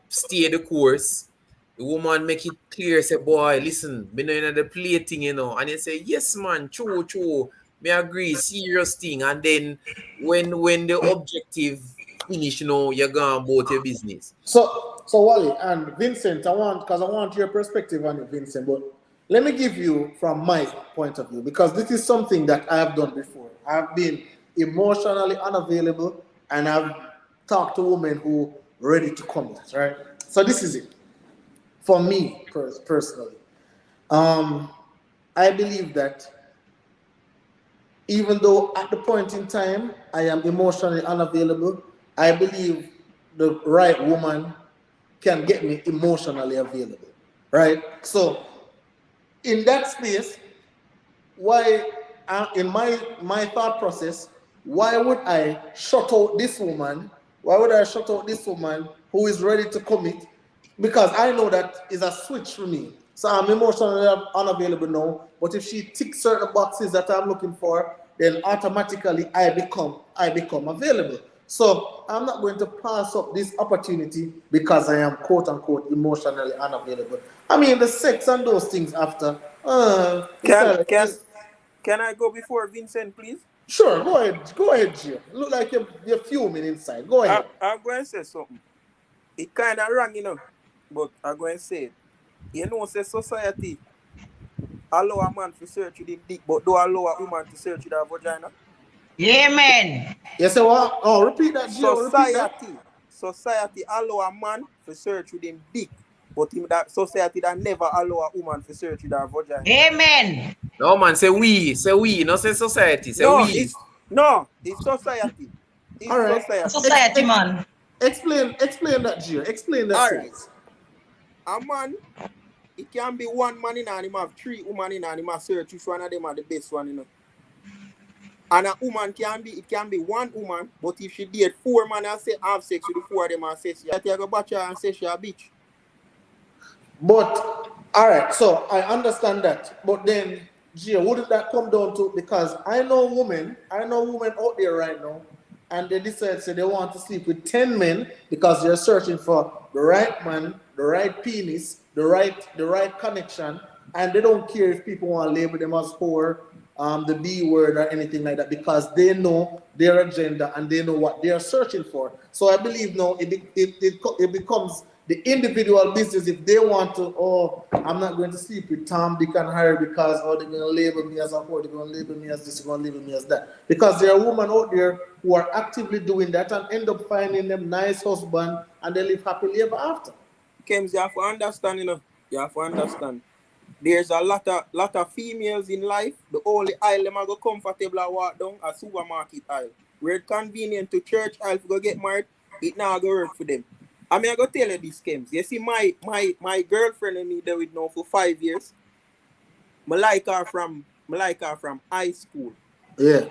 stay the course. The woman make it clear, say, boy, listen, me know the plating, and they say, yes, man, true, true. Me agree, serious thing. And then when the objective finish, you're gone about your business.
So Wally and Vincent, because I want your perspective on it, Vincent. But let me give you from my point of view, because this is something that I have done before. I've been emotionally unavailable, and I've talked to women who ready to commit. Right. So this is it for me personally. Um, I believe that even though at the point in time I am emotionally unavailable, I believe the right woman can get me emotionally available. Right? So in that space, why in my thought process, why would I shut out this woman? Why would I shut out this woman who is ready to commit? Because I know that is a switch for me. So I'm emotionally unavailable now. But if she ticks certain boxes that I'm looking for, then automatically I become available. So I'm not going to pass up this opportunity because I am quote unquote emotionally unavailable. I mean the sex and those things after. It's
Can
not,
can can I go before Vincent, please?
sure, go ahead, Gio. Look like you're fuming inside. Go ahead.
I'm going to say something. It kind of wrong, but I'm going to say it. Say society allow a man to search with him dick, but don't allow a woman to search with her vagina.
Amen.
You say what? Oh, repeat that, Gio. Repeat that.
Society allow a man to search with him dick, but him that society that never allow a woman to search with her vagina.
Amen.
No man, say we, not say society, say
No,
we.
it's society.
All
It's
right.
society.
Society man.
Explain that, Gio. Explain that
All
to
right.
us.
A man, it can be one man in and him have three women in and him have search which one of them are the best one. And a woman it can be one woman, but if she date four men and say have sex with the four of them and say she go back her and say she a bitch.
But all right, so I understand that. But then, Gio, wouldn't that come down to, because I know women out there right now, and they decide say they want to sleep with 10 men because they're searching for the right man, the right penis, the right connection, and they don't care if people want to label them as whore, the B word or anything like that, because they know their agenda and they know what they are searching for. So I believe now it becomes the individual business if they want to. Oh, I'm not going to sleep with Tom, Dick, and Harry because they're going to label me as a whore, they're going to label me as this, they're going to label me as that. Because there are women out there who are actively doing that and end up finding them nice husband and they live happily ever after.
Kems, you have to understand, You have to understand. There's a lot of females in life. The only aisle them are go comfortable and walk down a supermarket aisle. Where it's convenient to church aisle to go get married, it now go work for them. I mean, I go tell you this, Kems. You see, my girlfriend and me there with now for 5 years. I like her from high school.
Yeah.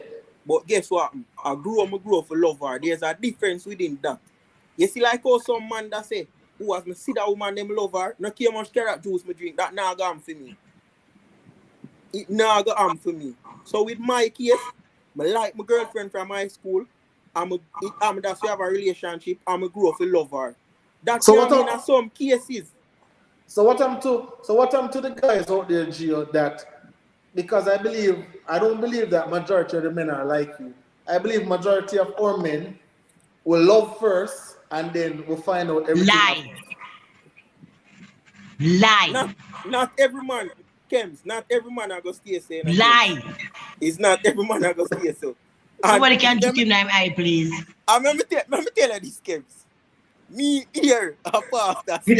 But guess what? I grew up for love her. There's a difference within that. You see, like how some man that say, who has me see that woman them love her, no care much carrot juice me drink, that now gone for me. it now go on for me. So with my case, I like my girlfriend from high school. That's we have a relationship. I'm a grow up to love her. That
So
can
what
mean
I'm
in some cases.
so what I'm to the guys out there, Gio, that because I don't believe that majority of the men are like you. I believe majority of our men will love first and then we'll find out everything after.
Lie. Lie.
Not every man, Kems, not every man are gonna stay saying a Kems.
Lie.
It's not every man are gonna stay so. And
Somebody can check him name eye, please.
let me tell you this, Kems. Me here a pastor say,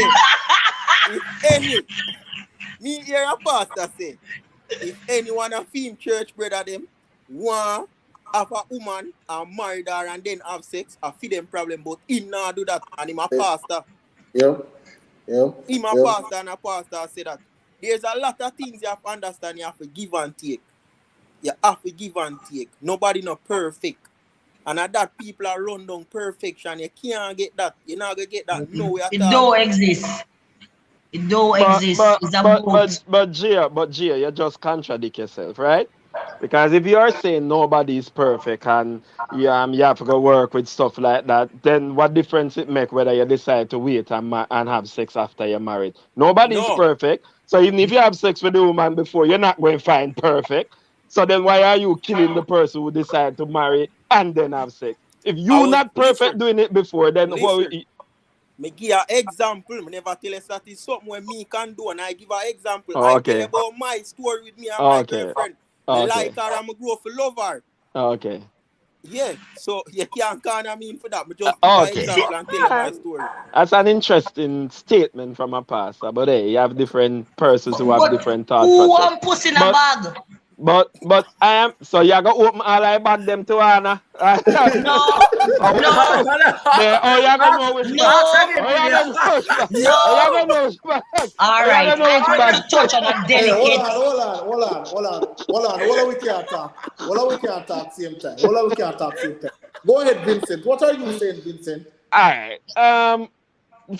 if any, me here a pastor say, if anyone a film church brother them want have a woman and marry her and then have sex, I feed them problem, but him not do that and him a pastor.
Yep.
Him a pastor and a pastor say that. There's a lot of things you have to understand, you have to give and take. You have to give and take. Nobody not perfect. And at that people are run down perfection. You can't get that. You're not gonna get that nowhere at
It
all.
don't exist. It don't exist. It's a boat.
But Gia, you just contradict yourself, right? Because if you are saying nobody is perfect and you have to go work with stuff like that, then what difference it make whether you decide to wait and have sex after you're married? Nobody is
No.
perfect. So even if you have sex with a woman before, you're not going to find perfect. So then why are you killing the person who decide to marry and then have sex? If you're not perfect doing it before, then
Me give an example. Me never tell us that it's something where me can do, and I give an example.
Oh,
I
okay.
tell you about my story with me and my girlfriend. Me like her and me grow for love her.
Okay.
Yeah, so you can't corner me for that. Me just give an example and tell you my story.
That's an interesting statement from a pastor, but hey, you have different persons who have different thought
Who
process.
want pussy in a bag?
But I am so you gotta open all I bag them to Anna.
No.
Oh, you gonna know which bag. You gonna know which bag.
All right. I want to touch on a delicate.
Hold on, we can't talk. We can't talk same time. Go ahead, Vincent. What are you saying, Vincent?
All right.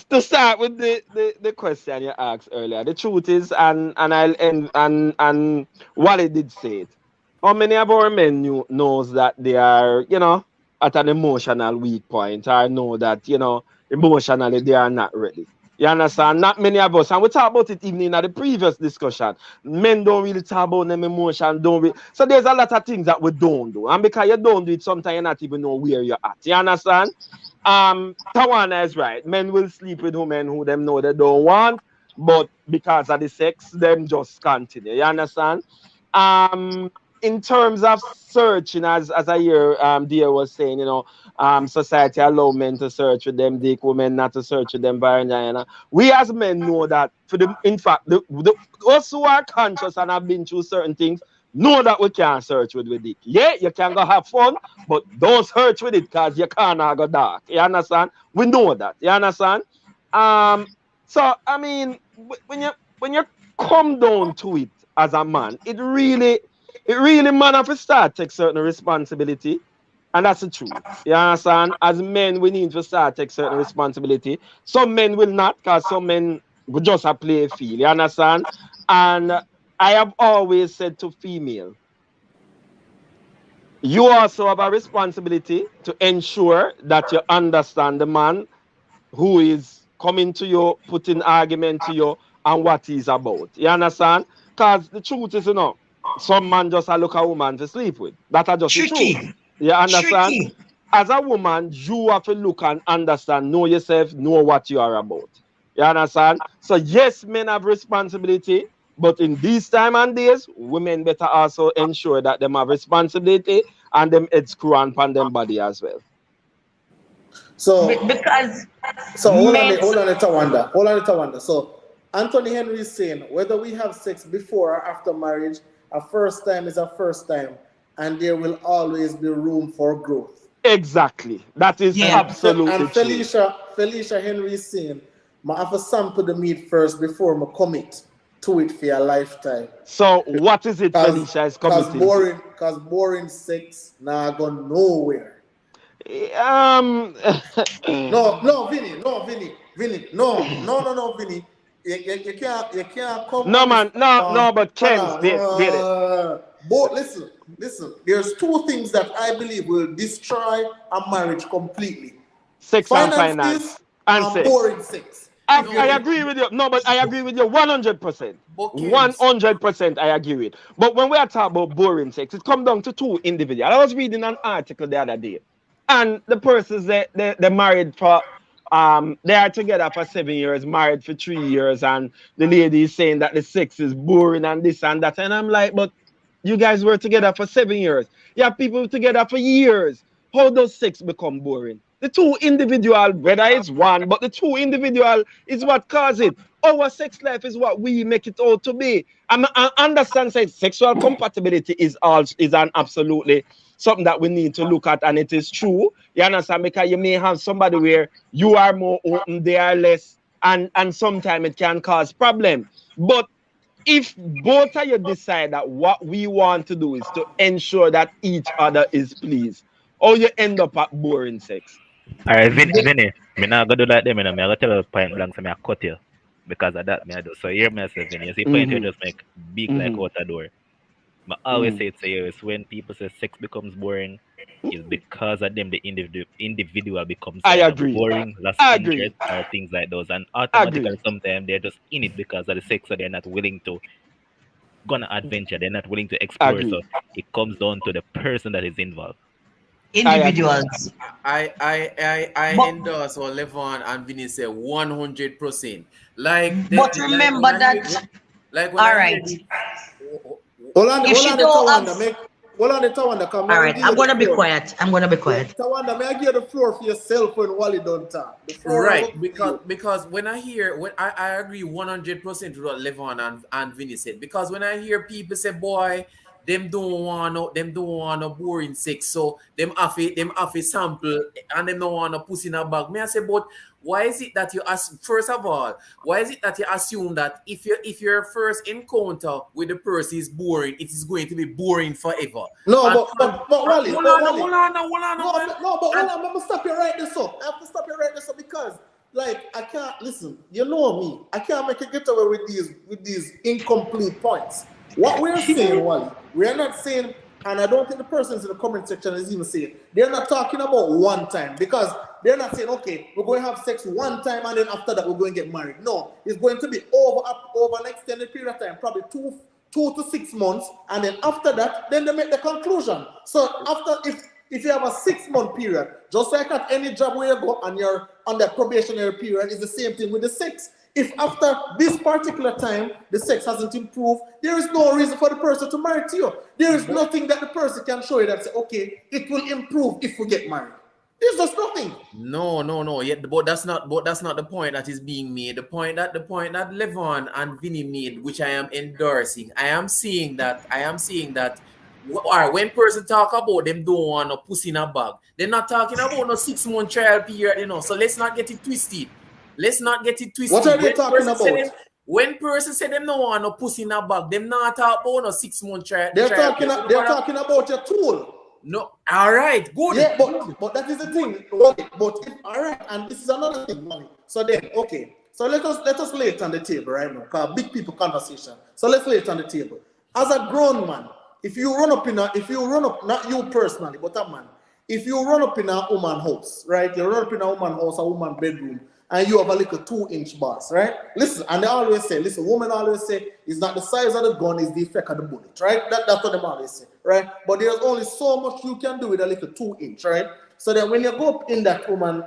To start with the question you asked earlier, the truth is, and I'll end and Wally did say it. How many of our men knows that they are, at an emotional weak point, or know that, emotionally they are not ready. You understand? Not many of us, and we talked about it even in the previous discussion. Men don't really talk about them emotion, so there's a lot of things that we don't do. And because you don't do it, sometimes you not even know where you're at. You understand? Tawana is right. Men will sleep with women who them know they don't want, but because of the sex, them just continue. You understand? In terms of searching, as I hear Dia was saying, society allow men to search with them dick, women not to search with them vagina. We as men know that in fact, us who are conscious and have been through certain things know that we can't search with dick. Yeah, you can go have fun, but don't search with it because you can't go dark. You understand? We know that. You understand? So I mean, when you come down to it as a man, it really man have to start take certain responsibility. And that's the truth. You understand? As men, we need to start take certain responsibility. Some men will not, because some men will just play a feel. You understand? And I have always said to female, you also have a responsibility to ensure that you understand the man who is coming to you, putting argument to you, and what he's about. You understand? Because the truth is, some man just a look a woman to sleep with. That are just the truth. You understand?
Tricky.
As a woman, you have to look and understand, know yourself, know what you are about. You understand? So yes, men have responsibility, but in these time and days, women better also ensure that them have responsibility and them head screw on them body as well.
So
because
hold on, Tawanda. So Anthony Henry is saying whether we have sex before or after marriage, a first time is a first time, and there will always be room for growth.
Exactly. That is absolutely
and
true.
Felicia Henry is saying, I have to sample the meat first before I commit to it for a lifetime.
So what is it Felicia is committing to?
Because boring sex now go nowhere.
No,
Vinny. No, Vinny. You can't come
No
on this.
man, no, but Kens did it.
But listen. There's two things that I believe will destroy a marriage completely:
Sex and
finances
finance and
and
sex.
boring sex.
I agree with you. No, but I agree with you 100%.
Bookings.
100% I agree with. But when we are talking about boring sex, it comes down to two individuals. I was reading an article the other day, and the persons they're married for they are together for 7 years, married for 3 years, and the lady is saying that the sex is boring and this and that. And I'm like, but you guys were together for 7 years. You have people together for years. How does sex become boring? The two individual, whether it's one, but the two individual is what cause it. Our sex life is what we make it out to be. I understand say sexual compatibility is an absolutely something that we need to look at, and it is true. You understand? Because you may have somebody where you are more open, they are less, and sometimes it can cause problem. But if both of you decide that what we want to do is to ensure that each other is pleased, or you end up at boring sex.
Alright, Vinny, me not gonna do like them, me gonna tell you point blank, so me I cut you. Because of that, me I do. So here me say, Vinny, you see point you just make big like out the door. But I always say it serious when people say sex becomes boring, is because of them the individual becomes
I
either
agree.
boring, lost
I
interest,
agree.
or things like those. And
Agree.
automatically sometimes they're just in it because of the sex, so they're not willing to go on an adventure, they're not willing to explore. So
Agree.
it comes down to the person that is involved.
Individuals.
I
But
endorse what Levon and Vinny say 100%. Like
but remember that.
like when
All
I hear
right.
the
If she
the
don't
Tawanda,
have.
make hold on the Tawanda, come
All
here,
right,
give
I'm
you the
gonna be
floor.
quiet. I'm gonna be quiet.
Tawanda, may I give you the floor for yourself when Wally don't talk? The floor is
right,
up to you.
because when I hear when I agree 100% with what Levon and Vinny said. Because when I hear people say, boy, them don't want no boring sex, so them have a sample and them don't want no pussy in a bag. Me I say, but why is it that you first of all, why is it that you assume that if your first encounter with the person is boring, it is going to be boring forever?
No,
And,
but Wally,
hold
but
on,
Wally.
hold on, hold on,
No,
man.
no, but
And-
hold on, I'm gonna stop you right this up. I have to stop you right this up because, like, I can't listen. You know me. I can't make a getaway with these incomplete points. What we're saying, Wally, we're not saying, and I don't think the persons in the comment section is even saying they're not talking about one time because they're not saying, okay, we're going to have sex one time and then after that we're going to get married. No, it's going to be over an extended period of time, probably two to 6 months, and then after that, then they make the conclusion. So after if you have a 6-month period, just like at any job where you go and you're on that probationary period, it's the same thing with the sex. If after this particular time the sex hasn't improved, there is no reason for the person to marry to you. There is nothing that the person can show you that say, okay, it will improve if we get married. There's just nothing.
No. Yet, but that's not. But that's not the point that is being made. The point that Levon and Vinny made, which I am endorsing. I am seeing that. Or when person talk about them don't want no pussy in a bag, they're not talking about no 6-month trial period. So let's not get it twisted.
What are they talking about?
When person say them no want no pussy in a bag, them not talk about no 6-month trial.
They're
period.
talking about your tool.
No, all right, good.
Yeah, but that is the thing. But all right, and this is another thing, money. So then, okay. So let us lay it on the table right now, because big people conversation. So let's lay it on the table. As a grown man, if you run up, not you personally, but a man, if you run up in a woman house, right? You run up in a woman house, a woman bedroom, and you have a little 2-inch boss, right? Listen, and they always say, women always say, it's not the size of the gun, it's the effect of the bullet, right? That's what they always say, right? But there's only so much you can do with a little 2-inch, right? So that when you go up in that woman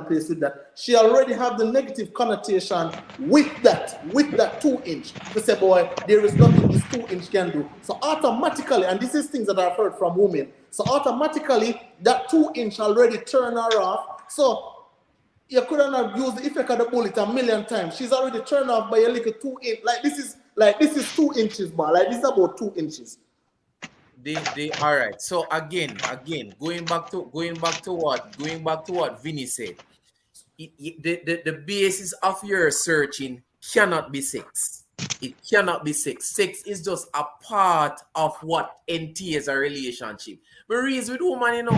place with that, she already have the negative connotation with that 2-inch. To say, boy, there is nothing this 2-inch can do. So automatically, and this is things that I've heard from women, so automatically that 2-inch already turn her off. So you couldn't have used the effect of the bullet a million times. She's already turned off by a little 2-inch. This is 2 inches, man. Like this is about 2 inches.
They all right. So again, going back to what Vinny said. The basis of your searching cannot be sex. It cannot be sex. Sex is just a part of what entails a relationship. But reason with woman, and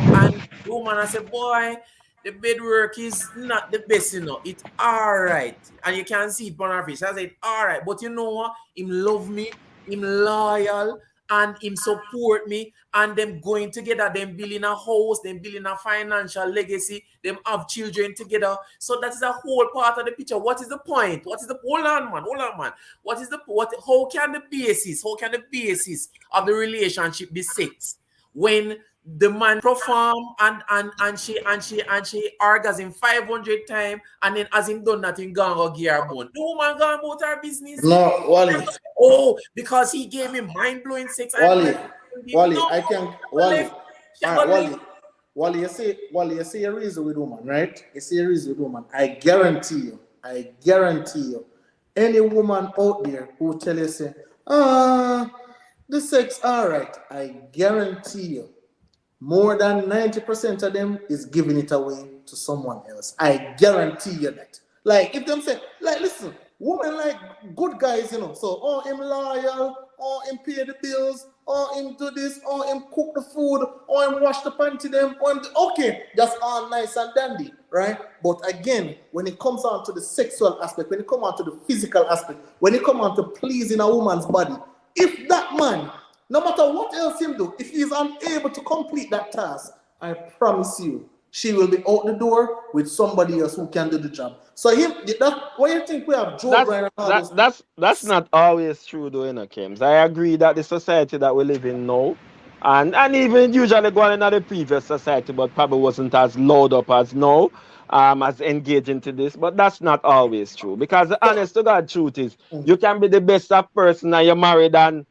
the woman I say, boy, the bed work is not the best, you know. It's all right, and you can see it on her face. I said, all right, but you know what? Him love me, him loyal, and him support me, and them going together, them building a house, them building a financial legacy, them have children together. So that is a whole part of the picture. What is the point? What is the hold on, man? What is the what? How can the basis? How can the basis of the relationship be sex when the man perform and she orgasm 500 times, and then as him done nothing gone go give her bone. The woman gone about her business.
No, Wally.
Oh, because he gave me mind-blowing sex.
Wally,
No,
I can
Wally.
all right, Wally, you see a reason with woman, right? You see a reason with woman. I guarantee you, any woman out there who tell you say, the sex all right, I guarantee you, more than 90% of them is giving it away to someone else. I guarantee you that. Like, if them say, like, listen, women like good guys, you know. So, oh, him loyal, oh, him pay the bills, oh, him do this, oh, him cook the food, oh, him wash the panty them, oh, okay, that's all nice and dandy, right? But again, when it comes on to the sexual aspect, when it comes on to the physical aspect, when it comes on to pleasing a woman's body, if that man, no matter what else him do, if he is unable to complete that task, I promise you, she will be out the door with somebody else who can do the job. So him, that what you think we have Joe Bryan and all those?
That's not always true though, you know, Kims. I agree that the society that we live in now, and even usually going in the previous society, but probably wasn't as load up as now, as engaging to this. But that's not always true, because the honest to God truth is, you can be the best of person and you're married, and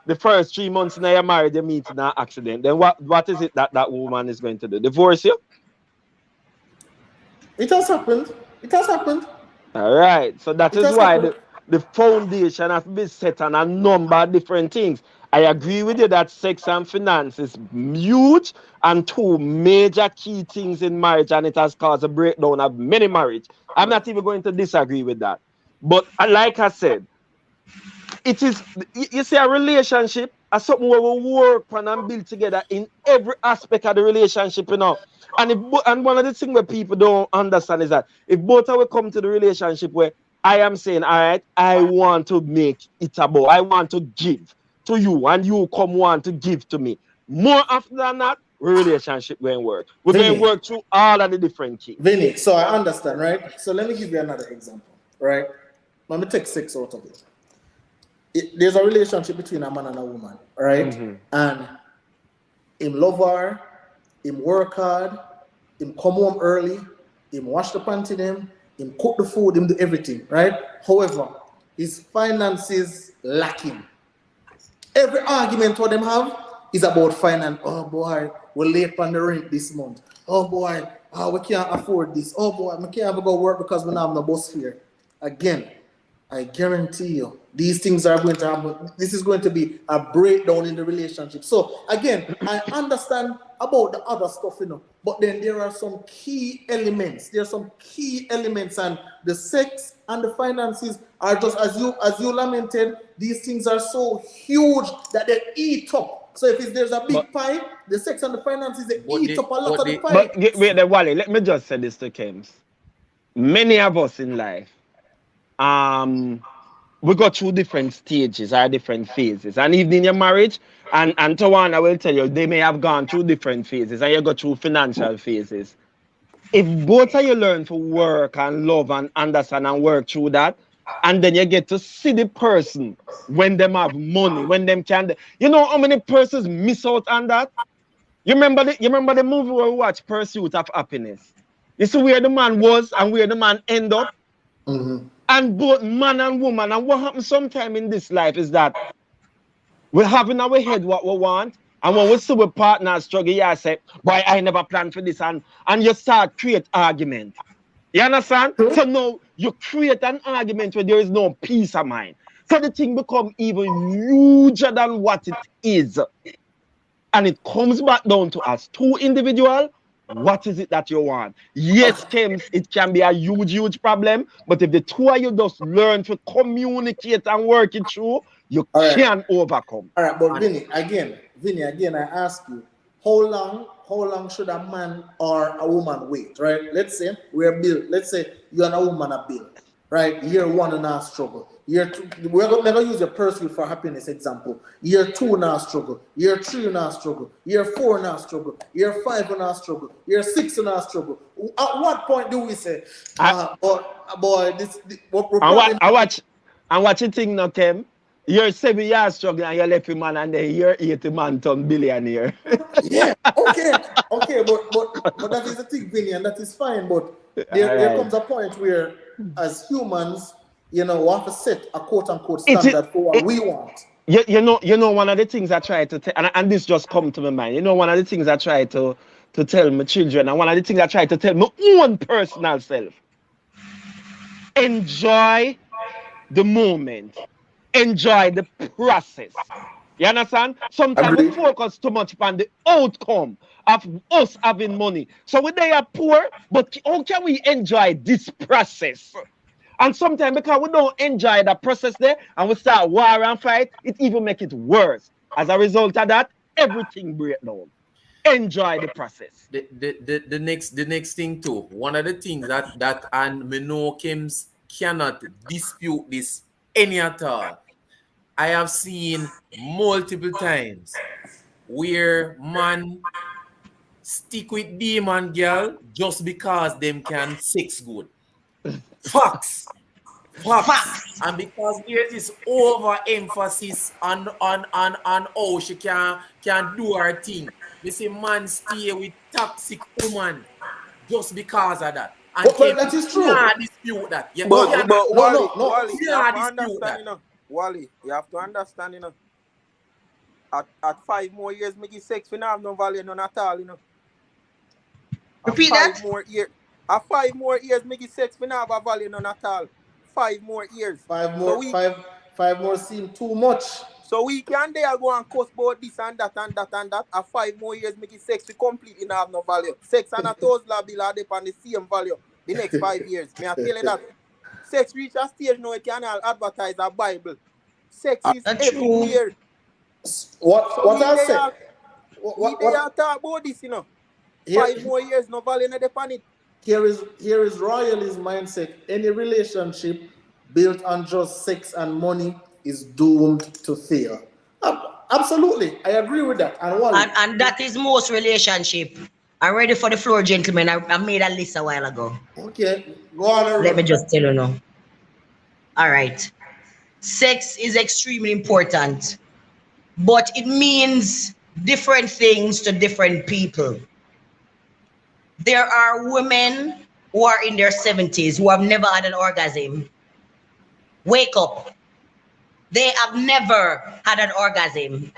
the first 3 months now you're married, you meet in an accident. Then what is it that woman is going to do? Divorce you?
It has happened.
All right. So that
It
is
has
why
happened.
the foundation has been set on a number of different things. I agree with you that sex and finance is huge and two major key things in marriage, and it has caused a breakdown of many marriages. I'm not even going to disagree with that. But like I said, it is, you see, a relationship as something where we work on and build together in every aspect of the relationship, you know. And and one of the things where people don't understand is that if both of us come to the relationship where I am saying, all right, I want to make it about, I want to give to you, and you come want to give to me. More often than not, relationship going to work. We're going to work through all of the different things.
Vinny, so I understand, right? So let me give you another example, right? Let me take sex out of it. There's a relationship between a man and a woman, right? And him love her, him work hard, him come home early, him wash the panty them, him cook the food, him do everything, right? However, his finances lacking. Every argument what them have is about finance. Oh boy, we're late on the rent this month. Oh boy, we can't afford this. Oh boy, we can't ever go work because we don't have no bus fare. Again, I guarantee you, these things are going to happen. This is going to be a breakdown in the relationship. So again, I understand about the other stuff, you know, but then there are some key elements. There are some key elements, and the sex and the finances are just as you lamented. These things are so huge that they eat up. So if there's a big pie, the sex and the finances they eat up a lot of the pie.
But wait, Wally, let me just say this to Kems. Many of us in life, we go through different stages or different phases. And even in your marriage, and Tawana will tell you, they may have gone through different phases, and you go through financial phases. If both of you learn to work and love and understand and work through that, and then you get to see the person when them have money, when them can, you know how many persons miss out on that? You remember the movie where we watch Pursuit of Happiness? You see where the man was and where the man end up? And both man and woman, and what happens sometime in this life is that we have in our head what we want, and when we see our partner struggle, you say, boy, I never planned for this, and you start create argument. You understand? So now you create an argument where there is no peace of mind. So the thing becomes even huger than what it is. And it comes back down to us, two individuals. What is it that you want? Yes, Kems, it can be a huge problem, but if the two of you just learn to communicate and work it through, you can overcome.
All right, but Vinny, again, I ask you, how long should a man or a woman wait, right? Let's say we're built, let's say you and a woman are built, right? Year one and a half struggle. Year two, we're gonna use your pursuit for happiness example. Year two and a half struggle. Year three and a half struggle. Year four and a half struggle. Year five and a half struggle. Year six and a half struggle. At what point do we say, boy, we're probably
I'm watching thing now, Kem. You're 7 years struggling and you left him man and then you're 80 man ton billionaire.
yeah, okay, but that is the thing, Vinny, and that is fine. But there comes a point where, as humans, we have to set a quote unquote standard for what we want.
You know, one of the things I try to tell, and this just come to my mind. You know, one of the things I try to tell my children, and one of the things I try to tell my own personal self: enjoy the moment, enjoy the process. You understand? Sometimes we focus too much on the outcome of us having money. So when they are poor, but how can we enjoy this process? And sometimes because we don't enjoy the process there and we start war and fight, it even make it worse. As a result of that, everything break down. Enjoy the process.
The next thing too, one of the things that and me know Kims cannot dispute this any at all. I have seen multiple times where man stick with demon girl just because them can sex good. Facts. And because there's this overemphasis on how she can do her thing. You see man stay with toxic woman just because of that. And
but that is true.
Can't dispute that. Yeah,
But Wally,
you
you have to
can't dispute
understand,
that.
Wally, you have to understand, At 5 more years, me give sex, we don't have no value none at all,
Repeat that.
5 more years. At 5 more years, me give sex, we don't have a value none at all. 5 more years.
Five more seem too much.
So we can there go and cuss about this and that and that and that. At 5 more years, make it sex, we completely not have no value. Sex and a Tosla bill are on the same value the next 5 years. Me I tell you that. Sex reach a stage now, you can advertise a Bible. Sex is everywhere.
What I say?
We are talk about this, 5 more years, no value in the planet.
Here is royalist mindset. Any relationship built on just sex and money is doomed to fail. Absolutely, I agree with that.
And that is most relationship. I'm ready for the floor, gentlemen. I made a list a while ago.
Okay, go on.
Let me just tell you now. All right. Sex is extremely important, but it means different things to different people. There are women who are in their 70s who have never had an orgasm. Wake up. They have never had an orgasm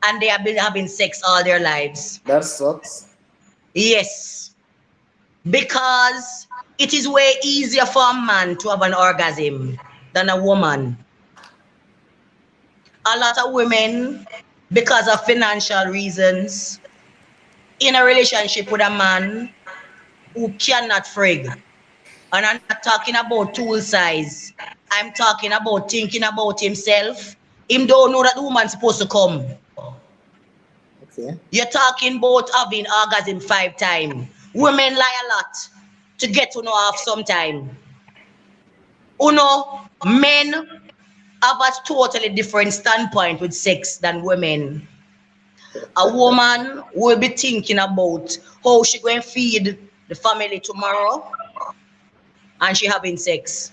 and they have been having sex all their lives.
That sucks.
Yes. Because it is way easier for a man to have an orgasm than a woman. A lot of women, because of financial reasons, in a relationship with a man who cannot frig. And I'm not talking about tool size. I'm talking about thinking about himself. Him don't know that the woman's supposed to come.
Okay.
You're talking about having orgasm 5 times. Women lie a lot to get to know half sometime. Men have a totally different standpoint with sex than women. A woman will be thinking about how she going to feed the family tomorrow, and she having sex.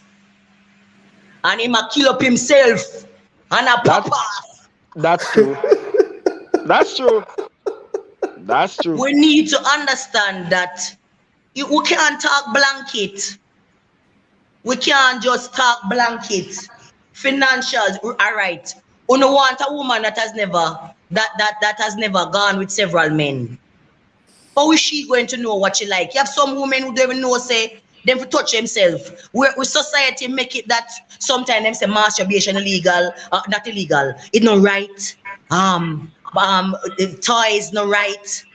And he might kill up himself and a pop off.
That's true. That's true. That's true.
We need to understand that we can't talk blanket. We can't just talk blanket. Financials, all right. You don't want a woman that has never gone with several men. How is she going to know what she like? You have some women who don't even know, say, them to touch themselves. With society make it that sometimes them say masturbation illegal, not illegal. It's not right. Toys not right.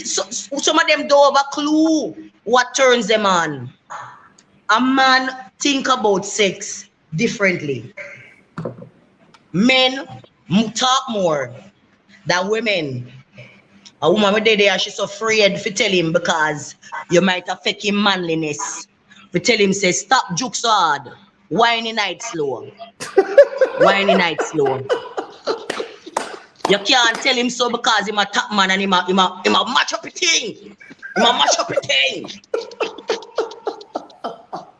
So, some of them don't have a clue what turns them on. A man think about sex differently. Men talk more than women. A woman with there, she's so afraid to tell him because you might affect him manliness. To tell him, say, stop juke so hard. Whiny night slow. Whiny night slow. You can't tell him so because he's a top man and he a match up a thing. He a match up a thing.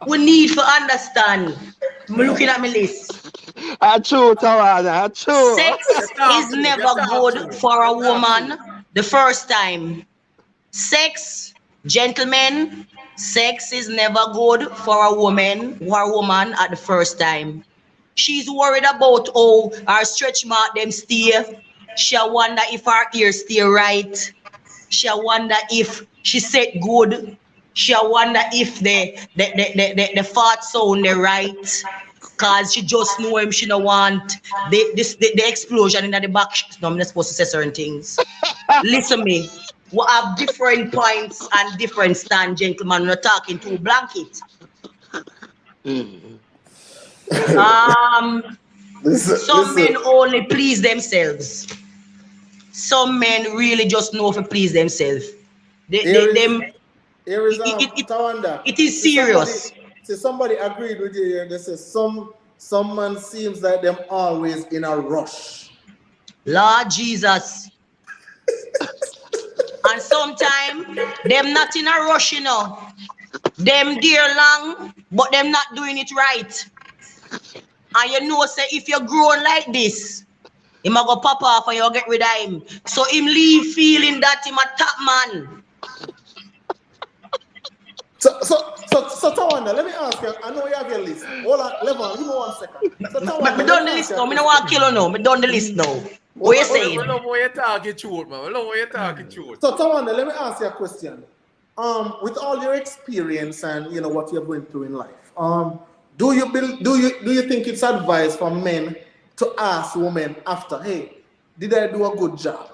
We need to understand. I'm looking at my list.
True, Tawana, true.
Sex is never good for a woman the first time. Sex, gentlemen, sex is never good for a woman at the first time. She's worried about how her stretch mark them stay. She wonder if her ears stay right. She wonder if she set good. She wonder if the fart sound the right. Cause she just know him, she don't want the explosion in the back. No, I'm not supposed to say certain things. Listen me. We have different points and different stand, gentlemen. We're talking to blanket. Some men only please themselves. Some men really just know to please themselves.
Tawanda.
It is serious.
Somebody agreed with you here. They say some man seems like them always in a rush.
Lord Jesus. And sometimes them not in a rush, you know. Them dear long, but them not doing it right. And you know, say if you're growing like this, he might go pop off and you'll get rid of him. So him leave feeling that him a top man.
So Tawanda, let me ask you. I know you have your list. Hold on, Levon, give me 1 second. So Tawanda,
me done the list now. Me don't want to kill you now. Me done the list now. What you saying?
We love what you're talking truth, man. We love what you're talking truth.
So Tawanda, let me ask you a question. With all your experience and you know what you're going through in life, do you think it's advice for men to ask women after, hey, did I do a good job?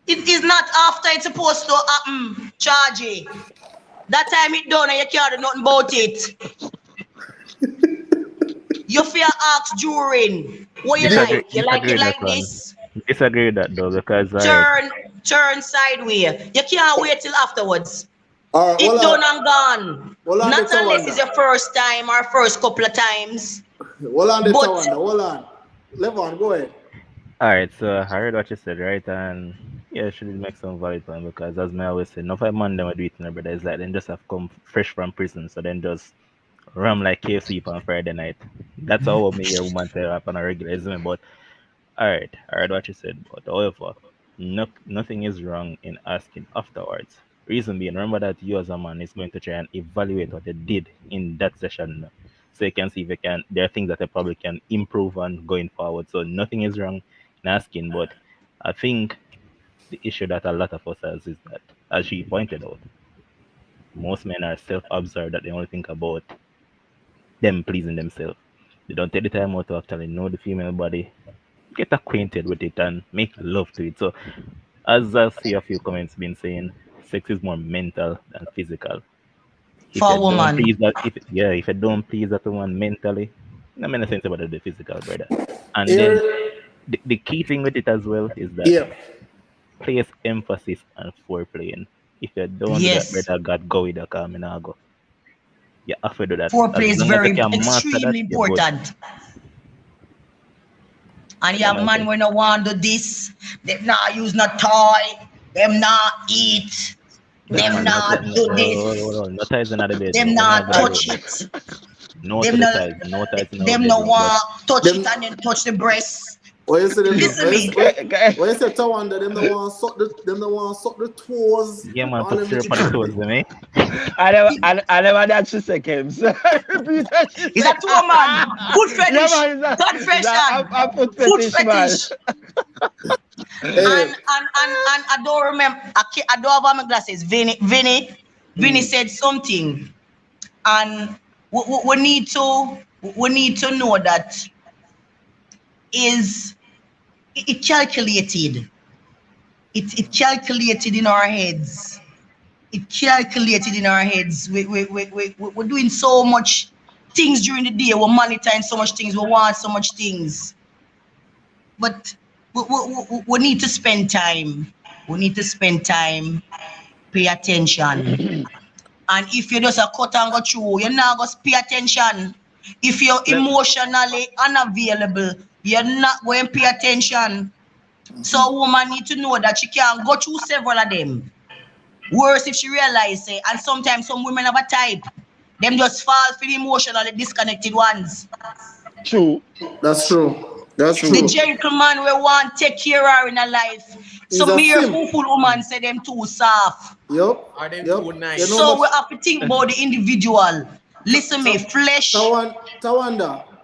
It is not after it's supposed to happen, Chargy. That time it done and you can't do nothing about it. You fear ask during. What you like? You like it like this?
Disagree with that though, because
turn sideways. You can't wait till afterwards. It's done and gone. Not unless it's your first time or first couple of times.
Hold on, hold on. Levon, go ahead.
Alright, so I heard what you said, right? And yeah, she did make some valid point because as I always say, no five man them do it in brother. It's like they just have come fresh from prison, so then just ram like KFC on Friday night. That's how me hear woman say up on a regular, isn't it? But alright, I heard what you said, but however, nothing is wrong in asking afterwards. Reason being, remember that you as a man is going to try and evaluate what they did in that session. So you can see if you can, there are things that they probably can improve on going forward. So nothing is wrong in asking, but I think the issue that a lot of us has is that, as she pointed out, most men are self-absorbed, that they only think about them pleasing themselves. They don't take the time out to actually know the female body, get acquainted with it, and make love to it. So, as I see a few comments been saying, sex is more mental than physical.
For a woman.
If you don't please that woman mentally, no make no sense about the physical, brother. And then the key thing with it as well is that place emphasis on foreplaying. If you don't do that, brother, God go with the car, me nah go. You have to do that.
Foreplay is extremely important. And you have man when no want to do this, them not use no toy, them not eat, them not do this, them not touch it. Them no want touch it and then touch the breast.
What you say them?
Listen me.
What you say Tawanda? Them no want suck the toes.
Yeah man, put syrup on the toes, me.
I never that 2 seconds. Repeat that.
Is that two man? Foot fetish. Third fashion. Foot fetish. And I don't remember. I don't have my glasses. Vinny said something, and we need to know that is it calculated. It calculated in our heads. It calculated in our heads. We're doing so much things during the day. We're monitoring so much things. We want so much things. But we need to spend time. we need to spend time, pay attention. And if you just a cut and go through, you're not going to pay attention. If you're emotionally unavailable, you're not going to pay attention. So a woman need to know that she can go through several of them. Worse if she realize it. And sometimes some women have a type. Them just fall for the emotionally disconnected ones.
True.
That's true. That's true.
The gentleman we want take care of her in her life.
He's
So
a
me hear
simp.
fool woman say them too soft.
Yup.
Are them
Yup.
too nice?
You know
So
much-
we have to think about the individual. Listen me, flesh.
Tawanda,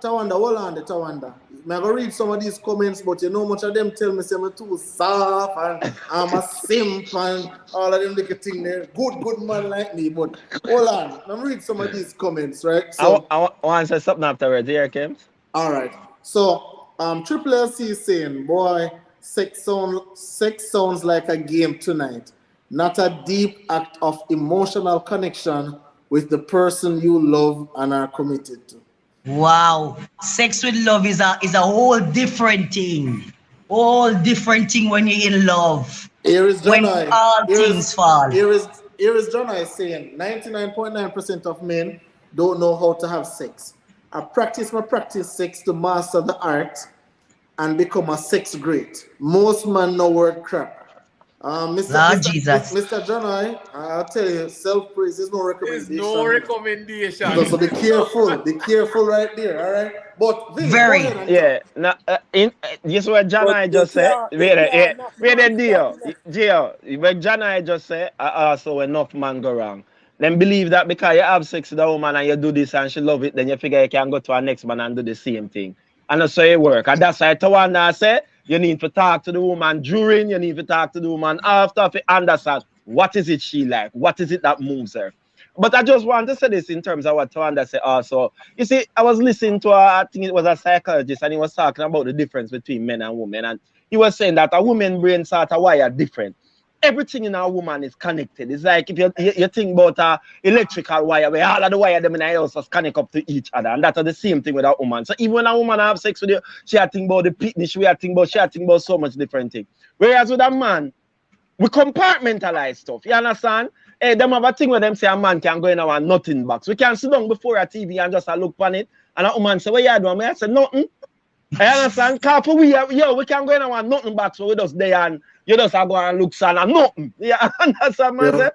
hold on the Tawanda. I'm going to read some of these comments, but you know much of them tell me say I'm too soft and I'm a simp and all of them little thing there. Good man like me, but hold on. I'm read some of these comments, right? So
I want to say something afterwards. Here, Kim.
all right. So Triple LC is saying, boy, sex sounds like a game tonight, not a deep act of emotional connection with the person you love and are committed to.
Wow. Sex with love is a whole different thing. Whole different thing when you're in love.
Here is
When
John
all things fall.
Here is John I saying 99.9% of men don't know how to have sex. I practice sex to master the art and become a sex great. Most men know word crap. Mr. John I'll tell you, self-praise is no
There's
recommendation.
no recommendation.
So be careful right there, all right? But Vinny,
Very.
go ahead and
Yeah. Now, this what John I just said. Wait a deal. Gio, what John I just said, also enough man go wrong. Then believe that because you have sex with a woman and you do this and she love it, then you figure you can go to our next man and do the same thing. And that's how it work. And that's why Tawanda said, you need to talk to the woman during, you need to talk to the woman after to understand what is it she like, what is it that moves her. But I just want to say this in terms of what Tawanda said also. You see, I was listening to I think it was a psychologist, and he was talking about the difference between men and women. And he was saying that a woman's brain sort of wired different. Everything in a woman is connected. It's like if you think about a electrical wire, where all of the wire them in a house just connect up to each other, and that's the same thing with a woman. So even when a woman have sex with you, she think about the picnic, she think about so much different thing. Whereas with a man, we compartmentalize stuff. You understand? Hey, them have a thing where them say a man can go in our nothing box. We can sit down before a TV and just look on it, and a woman say, "What you doing?" I say, "Nothing." I understand? Because we can go in our nothing box, so we just there and you just go and look and nothing. Yeah, understand, man?
Yeah.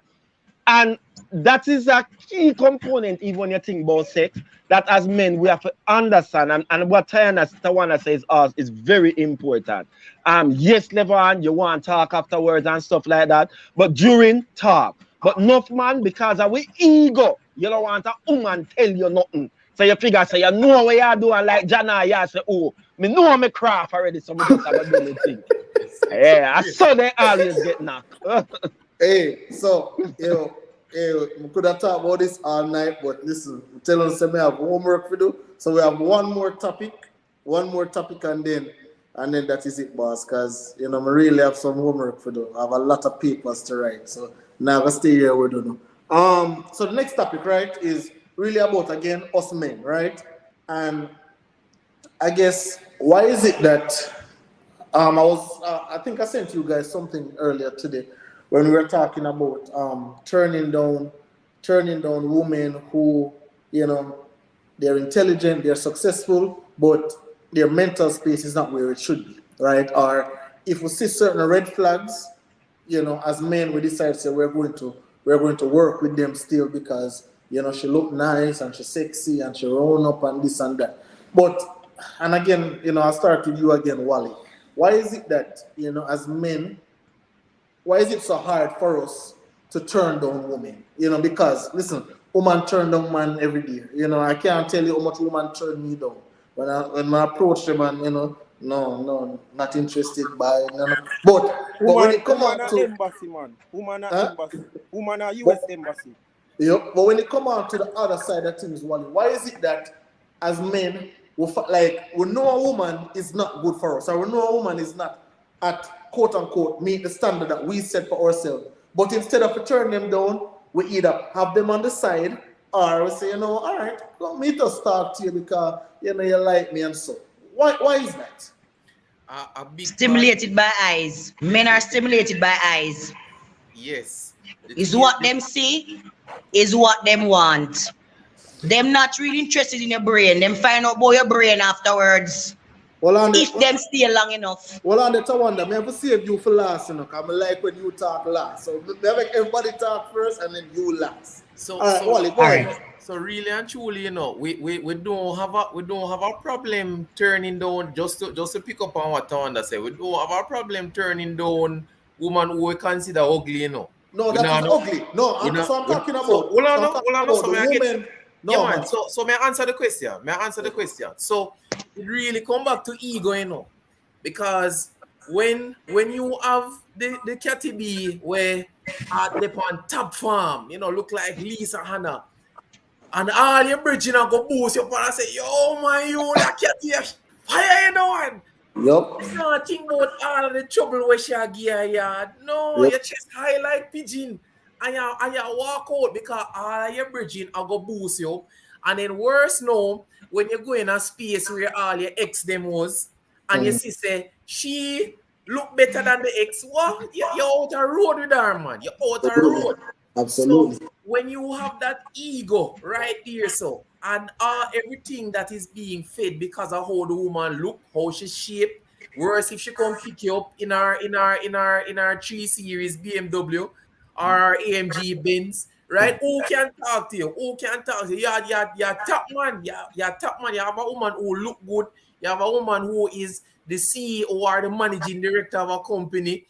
And that is a key component, even when you think about sex, that as men we have to understand. And what Tawana says is very important. Yes, Levon, you want to talk afterwards and stuff like that, but during talk. But enough man, because of our ego, you don't want a woman tell you nothing. So you figure, say, you know what you're doing, like Jana, you say, oh, me know me craft already, so me just have a do me thing. Yeah, I saw they always get knocked.
Hey, so, we could have talked about this all night, but listen, I'm telling us we have homework to do. So we have one more topic, and then that is it, boss, because, I really have some homework to do. I have a lot of papers to write, so now I stay here, we don't know. So the next topic, right, is really about, again, us men, right? And I guess, why is it that, I think I sent you guys something earlier today, when we were talking about turning down women who, they're intelligent, they're successful, but their mental space is not where it should be, right? Or if we see certain red flags, as men, we decide to say we're going to work with them still because, she look nice and she's sexy and she roll up and this and that. But, and again, I'll start with you again, Wally. Why is it that, as men, why is it so hard for us to turn down women? Because, listen, woman turn down man every day. I can't tell you how much woman turn me down. When I approach them and, no, not interested by, no. But when it come out to...
embassy, man. Woman at embassy. Woman at US embassy.
Yep, but when it come out to the other side of things, Wally, why is it that as men, we know a woman is not good for us, or we know a woman is not at quote unquote meet the standard that we set for ourselves, but instead of turning them down, we either have them on the side or we say, all right, don't meet us talk to you because you like me and so. Why is that?
a big part.
Stimulated by eyes. Men are stimulated by eyes.
Yes. The
Is
thing is,
what them see, is what them want. Them not really interested in your brain. Them find out about your brain afterwards.
Well, on
If
the
them stay long enough.
well, on the Tawanda, me have to save you for last, you know, because I like when you talk last. So me make everybody talk first and then you last.
so
All right,
so
Wally, go
All
ahead.
right.
so really and truly, you know, we don't have a problem turning down, just to pick up on what Tawanda said. We don't have a problem turning down woman who we consider ugly, you know.
No,
We
that is
not no
ugly. No,
we not
so I'm
we,
talking
so
about.
hold on
So I'm
no,
talking
hold on no,
about
so
the
may I get
woman.
yeah
No,
man.
man.
So may I answer the question? May I answer the question? So it really come back to ego, you know. Because when you have the Catty B where at the on top farm, you know, look like Lisa Hannah, and all your bridging and go boost your and say, yo man, you that Catty fire you know one.
Yup.
You don't think about all of the trouble where she a give her yard. No,
Yep.
your chest high like pigeon. And you walk out because all of your bridging are go boost you. And then worse no, when you go in a space where all your ex them was, and you see say, she look better than the ex. What? You're out a road with her, man. You're out a
Absolutely.
road. So
Absolutely.
when you have that ego right there, so and everything that is being fed because of how the woman look, how she shape. Worse if she come pick you up in our 3 Series BMW or AMG Benz, right? Who can talk to you? Who can talk to you? You're top man. You're top man. You have a woman who look good. You have a woman who is the CEO or the managing director of a company.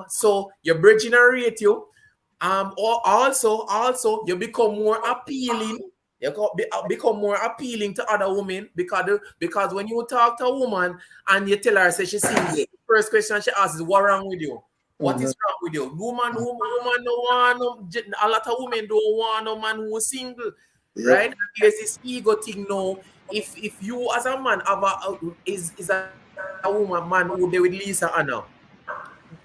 So you're bridging a rate you. Or also you become more appealing. Become more appealing to other women because when you talk to a woman and you tell her say she's single, first question she asks is what wrong with you? What is wrong with you? Woman don't want a lot of women don't want no man who is single,
Yep.
right? And there's this ego thing now. If you as a man have is a woman man who they with Lisa Anna,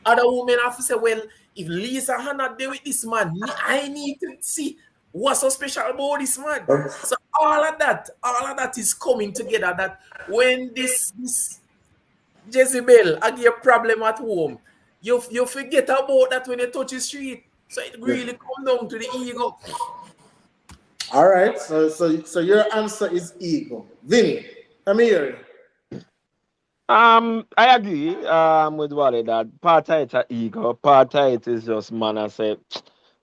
other women have to say, well, if Lisa Hannah deal with this man, I need to see what's so special about this man. So all of that is coming together. That when this Jezebel I get a problem at home, you forget about that when you touch the street. So it really come down to the ego.
All right. So your answer is ego. Vinny, come here.
I agree with Wally that part of it a ego, part of it is just man I say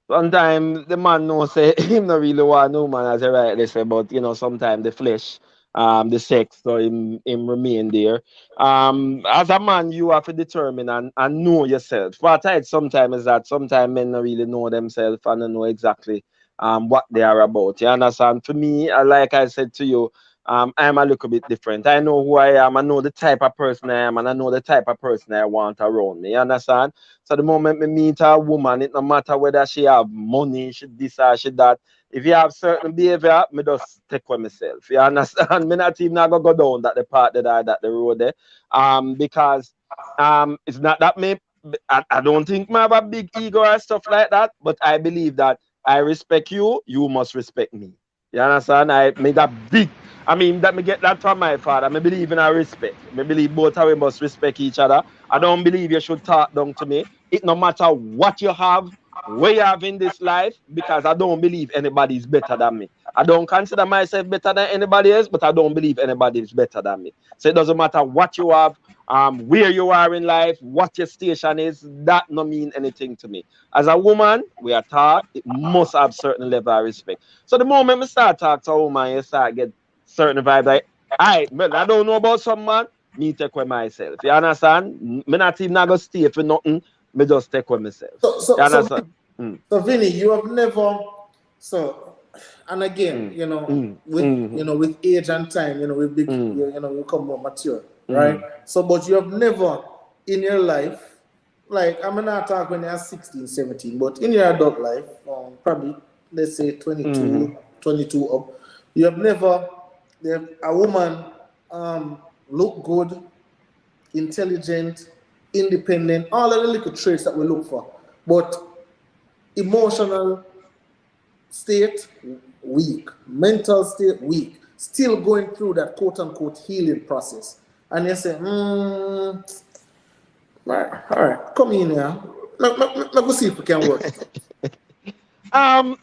sometimes the man know say him not really want no man as I rightly say, but you know, sometimes the flesh, the sex, so him remain there. As a man you have to determine and know yourself. Part of it sometimes is that sometimes men don't really know themselves and don't know exactly what they are about. You understand? For me, like I said to you, I'm a little bit different. I know who I am. I know the type of person I am, and I know the type of person I want around me. You understand? So the moment me meet a woman, it no matter whether she have money, she this or she that. If you have certain behavior, me just take with myself. You understand? Me not even gonna go down that the part that the road there. Because it's not that me. I don't think me have a big ego or stuff like that. But I believe that I respect you, you must respect me. You understand? I made that big. I mean, that me get that from my father. I believe in our respect. I believe both of we must respect each other. I don't believe you should talk down to me. It no matter what you have, where you have in this life, because I don't believe anybody is better than me. I don't consider myself better than anybody else, but I don't believe anybody is better than me. So it doesn't matter what you have, where you are in life, what your station is, that no mean anything to me. As a woman, we are taught it must have certain level of respect. So the moment we start talk to a woman, you start get certain vibe like, man, I don't know about some man, me take with myself. You understand? Me not even gonna stay for nothing, me just take with myself.
So
You
so so
understand? Mm,
so Vinny, you have never so and again,
mm,
with age and time,
mm,
we become more mature, right?
mm,
So but you have never in your life, like I'm not talking when you're 16, 17, but in your adult life, probably let's say
mm,
22 up, you have never a woman look good, intelligent, independent, all of the little traits that we look for. But emotional state weak, mental state weak, still going through that quote unquote healing process. and you say, all right, come in here. Let me see if we can work it out.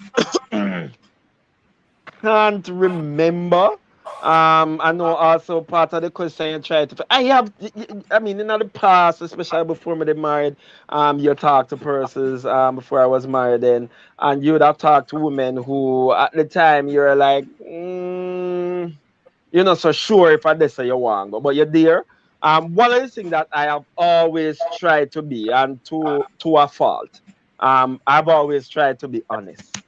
Um, can't remember. I know also part of the question you tried to. I mean, in the past, especially before me get married, you talk to persons before I was married, and you would have talked to women who at the time you're like, you're not so sure if I this you want go, but you're there. One of the things that I have always tried to be, and to a fault, I've always tried to be honest.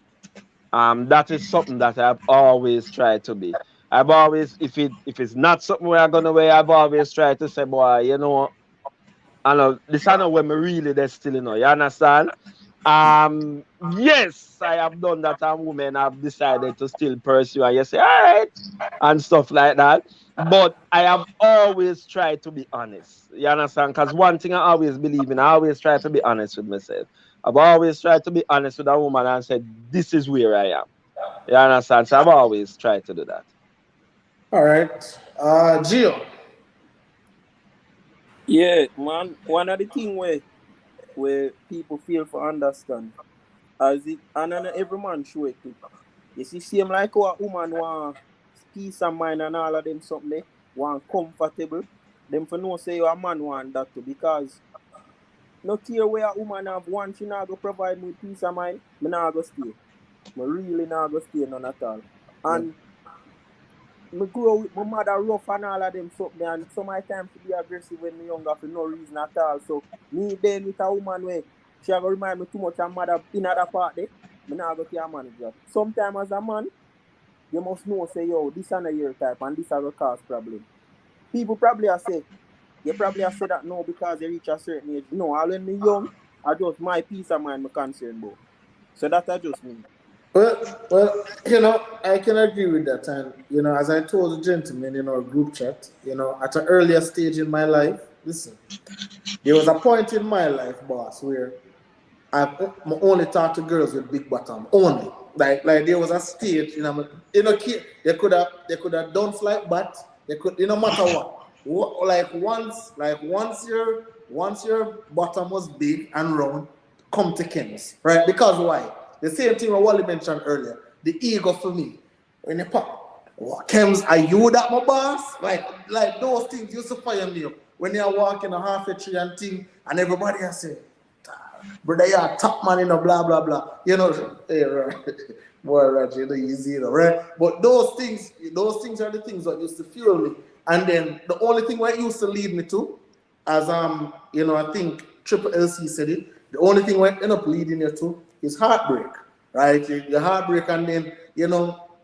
That is something that I've always tried to be. I've always, if it's not something we're gonna wear, I've always tried to say, boy, you know, I know this I know when me really there's still, you know, you understand? Yes, I have done that, and women have decided to still pursue, and you say, all right, and stuff like that. But I have always tried to be honest. You understand? Because one thing I always believe in, I always try to be honest with myself. I've always tried to be honest with a woman and said, this is where I am. You understand? So I've always tried to do that.
All right. Gio.
Yeah, man. One of the thing where people feel for understand, as it and then every man show it too. You see, same like how a woman want peace of mind and all of them something there, want comfortable. Them for no say a man want that too, because no care where a woman have one, she not go provide me peace of mind, me not go stay. Me really not go stay none at all. And me grow with my mother rough and all of them something, and some of my time she be aggressive when me younger for no reason at all. So me then with a woman where she a go remind me too much of mother in other part there, me not go to manage that. Sometimes as a man, you must know say yo, this is not your type and this is gonna cause problem. People probably are say, you probably have said that no because you reach a certain age. No, all when me young, I just my peace of mind me concerned about. So that I just mean.
Well, you know, I can agree with that. And, you know, as I told the gentleman in our group chat, you know, at an earlier stage in my life, listen, there was a point in my life, boss, where I only talk to girls with big bottom. Only. Like there was a stage, you know, they could have done like that. They could, no matter what. Like once your bottom was big and round, come to Kems, right? Because why? The same thing what Wally mentioned earlier. The ego for me. When you pop, Kems, are you that my boss? Like those things used to fire me up. When you're walking a half a tree and thing, and everybody has said, brother, you're top man, blah, blah, blah. You know, hey, right. Boy, Roger, you know, easy, right? But those things are the things that used to fuel me. And then the only thing what it used to lead me to, as I think Triple LC said it, the only thing what end up leading you to is heartbreak, right? Your heartbreak, and then,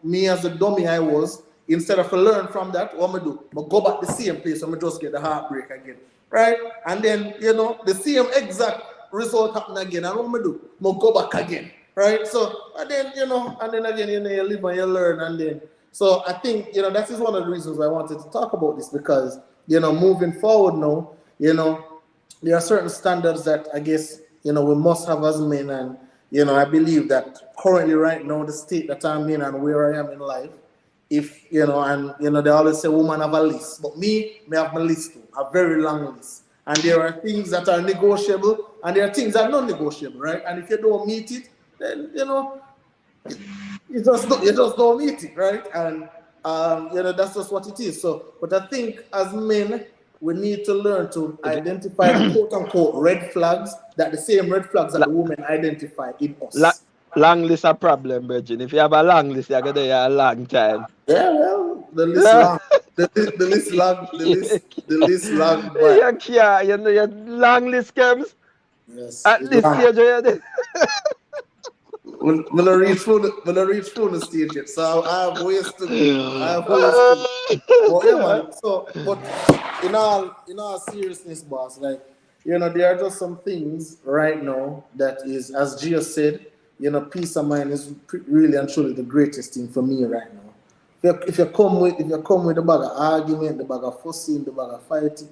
me as a dummy I was, instead of to learn from that, what I do? I go back the same place and I just get the heartbreak again, right? And then, the same exact result happen again, and what I do? I go back again, right? So, and then, again, you live and you learn, and then, so I think, that is one of the reasons I wanted to talk about this, because, moving forward now, there are certain standards that I guess, we must have as men, and, I believe that currently right now, the state that I'm in and where I am in life, if, they always say woman have a list, but me have my list too, a very long list. And there are things that are negotiable, and there are things that are non-negotiable, right? And if you don't meet it, then, you just don't meet it, right? And, that's just what it is. So, but I think as men, we need to learn to identify the quote-unquote red flags, that the same red flags that the women identify in us.
Long list a problem, Virgin. If you have a long list, you're gonna have a long time.
Yeah, well, the list long. The list long. The list long, but
Yeah, your long list comes
yes,
at
it's
this
long.
stage.
When I reach through the stage yet, so I have ways to go. But yeah, man. So, but in all seriousness, boss, like, there are just some things right now that is, as Gio said, peace of mind is really and truly the greatest thing for me right now. If you come with a bag of argument, the bag of fussing, the bag of fighting,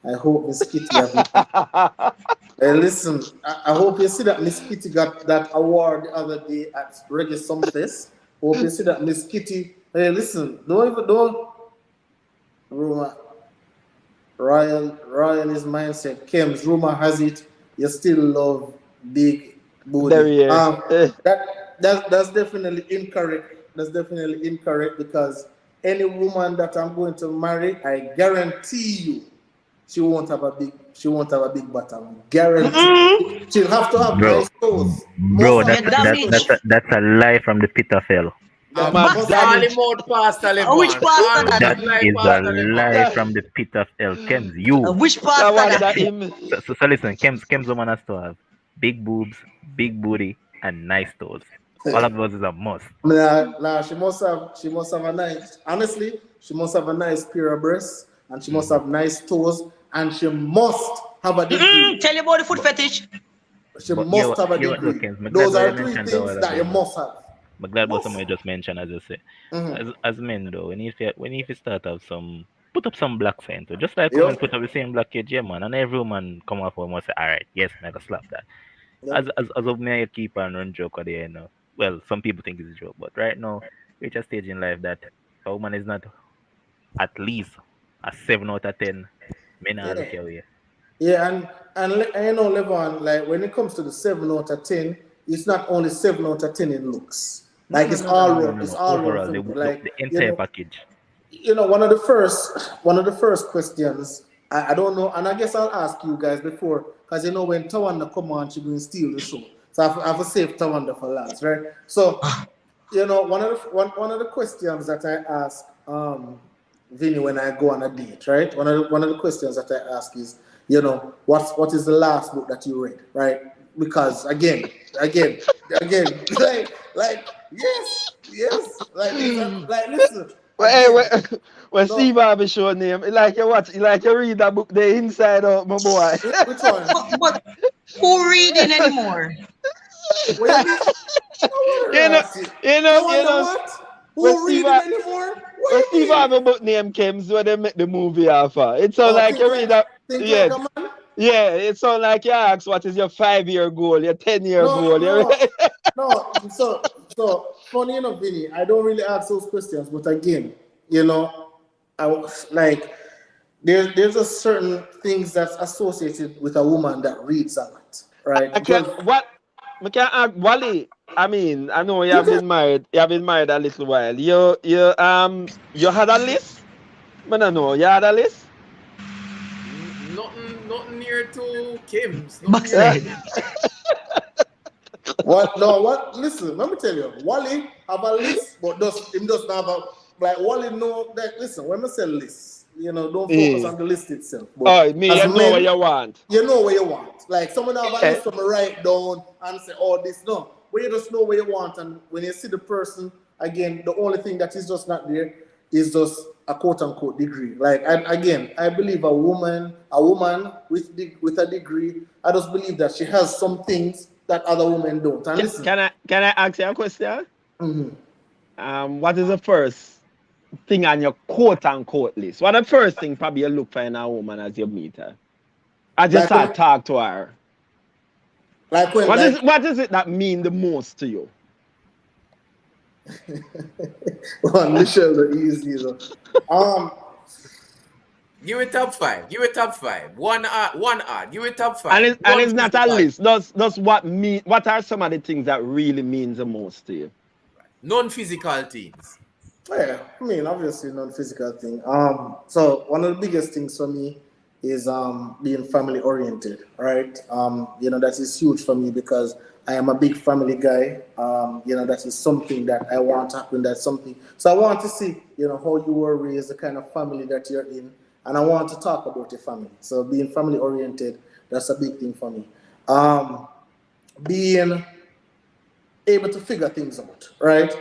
I hope Miss Kitty have. Hey, listen, I hope you see that Miss Kitty got that award the other day at Reggae Sumfest. Hope you see that Miss Kitty. Hey, listen, don't. Roma, Royalist mindset. Kems, rumor has it you still love big
There
booty.
he is.
That's definitely incorrect. That's definitely incorrect because any woman that I'm going to marry, I guarantee you, she won't have a big bottom. Guarantee. She'll have to have
Bro,
nice toes.
bro,
Must have
You
nice
damage.
toes.
that's a lie from the pit of hell.
Yeah,
Man,
must
All
have,
damage.
him out, Pastor
Which
Levon.
pastor
All him
that?
That
out like
is a
Pastor
lie
Levon.
from the pit of hell. Kems, you.
Which
That
pastor
one
that?
that him.
So listen, Kems woman has to have big boobs, big booty, and nice toes. All of those is a must.
nah, she must have a nice honestly, she must have a nice pair of breasts and she must have nice toes and she must have a degree.
Tell you about the foot fetish.
She
But
must have a
yeah, what though,
degree.
Kems? I'm glad
Those
what you
are three
mentioned a
things
while
that you
ago, though.
must have.
I'm glad about
Must.
something you just mentioned, as I say.
Mm-hmm.
As men though, when if you start have some put up some black sign too. Just like women
Yep.
put up the same black cage, yeah man, and every woman come up and say, alright, yes, I can slap that.
Yep.
As of me I keep on run joke at the end now. Well, some people think it's a joke, but right now reach a stage in life that a woman is not at least a 7 out of 10. Men are
Yeah.
look away.
Yeah, and you know, Levon, like when it comes to the 7 out of 10, it's not only 7 out of 10 in looks.
No,
Like
no, no, no, no, no, no,
it's
no.
all round
Overall,
for me.
the,
Like
the entire package.
one of the first questions I don't know, and I guess I'll ask you guys before, because when Tawanda come on, she going to steal the show. So I have to save Tawanda for last, right? So one of the questions that I ask Vinny when I go on a date, right? One of the questions that I ask is, what is the last book that you read, right? Because again, like yes, like these are like listen
Well,
again.
when
No,
Steve Harvey show name, like you watch, like you read that book, the inside out, my boy.
which one?
But who reading anymore?
What you mean? No wonder
you know,
ask it.
you know,
No
you
wonder
know,
what?
when
Who
Steve,
reading anymore? What
when
you
Steve
mean?
Harvey book name came, when they make the movie alpha. It sound
Oh,
like you read that,
think
yeah,
like a man?
yeah. It sound like you ask what is your 5 year goal, your 10 year
No,
goal.
no, no. So funny enough, Vinny, I don't really ask those questions, but again, like there's a certain things that's associated with a woman that reads a lot, right?
I can
Because
what I can ask Wally. I mean, I know you
you
have
can
been married. You have been married a little while. You had a list. I don't know. You had a list.
Nothing near to Kim's. Nothing near to
Backslide.
Kim's.
what? No, what? Listen, let me tell you, Wally have a list, but him doesn't have a like Wally know that. Listen, when I say list, don't focus
Yeah.
on the list itself, but
Oh, me,
as
you know what
men.
you want.
You know where you want. Like someone have a
Yeah.
list from write down and say, oh, this no. But you just know where you want, and when you see the person, again, the only thing that is just not there is just a quote unquote degree. Like I believe a woman with a degree, I just believe that she has some things that other women don't. And listen,
Can I ask you a question?
mhm.
What is the first thing on your quote unquote list? What the first thing probably you look for in a woman as you meet her? As you
like
start
when,
talk to her.
like when,
What is
like,
what is it that mean the most to you?
well, Michelle, the easy though.
Give it top five. Give it top five. One odd. One odd. Give it top
And
five.
it's not a list. That's what are some of the things that really means the most to you?
Non-physical things.
Yeah, I mean, obviously non-physical thing. So one of the biggest things for me is being family oriented, right? That is huge for me because I am a big family guy. That is something that I want to happen. That's something. So I want to see, how you were raised, the kind of family that you're in, and I want to talk about your family. So being family oriented, that's a big thing for me. Being able to figure things out, right?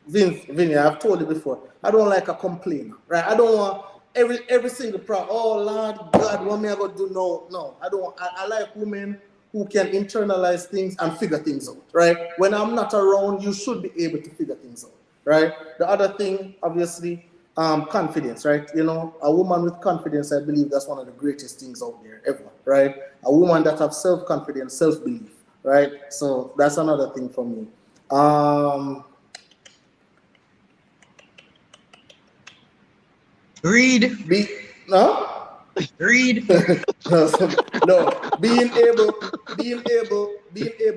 Vinny, I've told you before, I don't like a complainer, right? I don't want every single problem. Oh Lord God, what me I gonna do? No. I don't want, I like women who can internalize things and figure things out, right? When I'm not around, you should be able to figure things out, right? The other thing, obviously, confidence, right? A woman with confidence, I believe that's one of the greatest things out there ever, right? A woman that have self-confidence, self-belief, right? So that's another thing for me.
Read.
Huh?
Read.
No, being able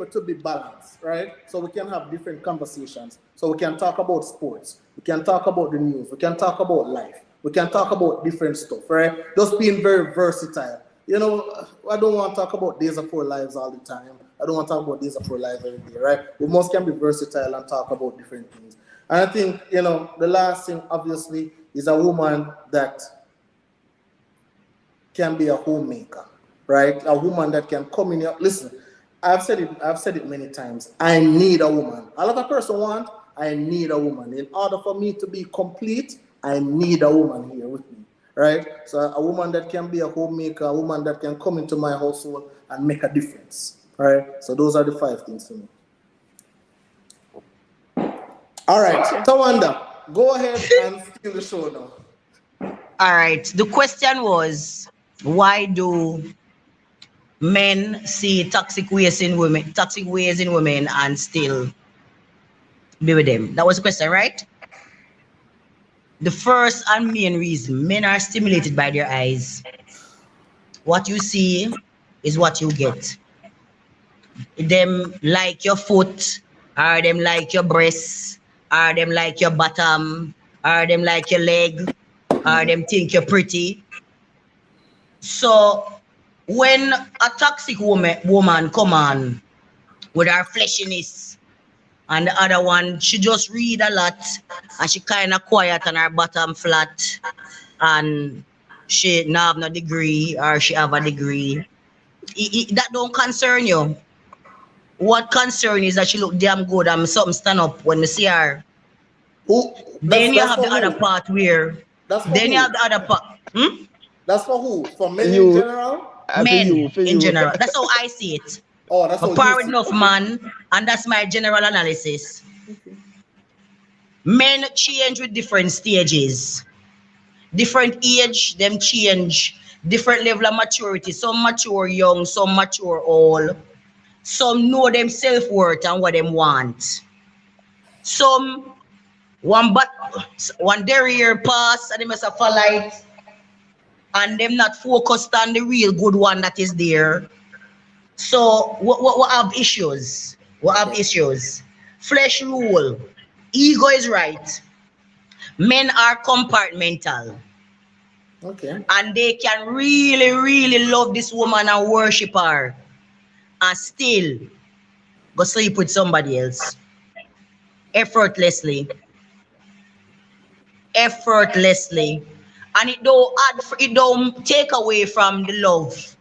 to be balanced, right? So we can have different conversations. So we can talk about sports, we can talk about the news, we can talk about life, we can talk about different stuff, right? Just being very versatile. You know, I don't want to talk about days of our lives all the time. I don't want to talk about days of our lives every day, right? We must can be versatile and talk about different things. And I think, you know, the last thing obviously is a woman that can be a homemaker, right? A woman that can come in here. Listen, I've said it many times. I need a woman. All of a person want, I need a woman. In order for me to be complete, I need a woman here with me, right? So a woman that can be a homemaker, a woman that can come into my household and make a difference, right? So those are the 5 things for me. All right, Tawanda, go ahead and steal the show now.
All right. The question was, why do men see toxic ways in women and still be with them? That was the question, right? The first and main reason, men are stimulated by their eyes. What you see is what you get. Them like your foot, or them like your breasts, or them like your bottom, or them like your leg, or them think you're pretty. So when a toxic woman come on with her fleshiness, and the other one, she just read a lot and she kind of quiet and her bottom flat, and she not have no degree or she have a degree, that don't concern you. What concern is that she look damn good and something stand up when you see her.
Who?
Then you
That's
have the
for
other
who?
part where,
That's for
then you
who?
have the other part.
That's for who? For men in
You,
general?
for
Men
you,
in general. That's how I see it.
Oh, that's
A
how you
power
see it.
enough
Okay.
man, and that's my general analysis. Men change with different stages. Different age, them change. Different level of maturity. Some mature young, some mature old. Some know them self-worth and what them want. Some one derriere pass and they must have light, and them not focused on the real good one that is there. So what have issues? What have issues? Flesh rule. Ego is right. Men are compartmental.
Okay.
And they can really, really love this woman and worship her and still go sleep with somebody else. Effortlessly. And it don't take away from the love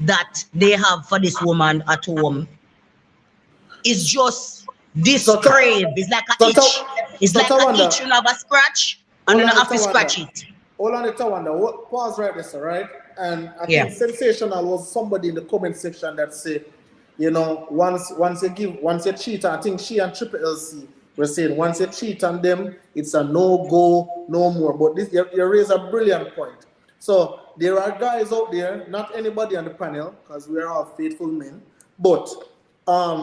that they have for this woman at home. It's just this
So,
crave. It's like a itch. It's like a itch. You have a scratch and you have to scratch it.
Hold on, Tawanda. Pause right there, sir, right? And I
Yeah.
think sensational was somebody in the comment section that said, you know, once you cheat, I think she and Triple LC were saying once you cheat on them, it's a no-go, no more. But this you raise a brilliant point. So there are guys out there, not anybody on the panel, because we are all faithful men, but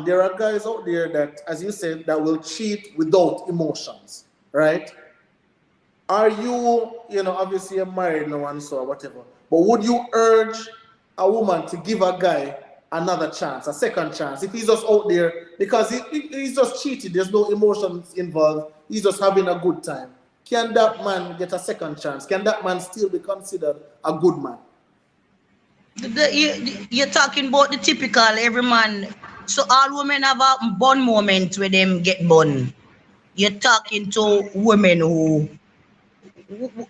there are guys out there that, as you said, that will cheat without emotions, right? Are you, you know, obviously you're married no one so or whatever, but would you urge a woman to give a guy another chance, a second chance, if he's just out there because he's just cheated, there's no emotions involved, he's just having a good time? Can that man get a second chance? Can that man still be considered a good man?
You're talking about the typical every man. So all women have a bun moment where them get bun. You're talking to women who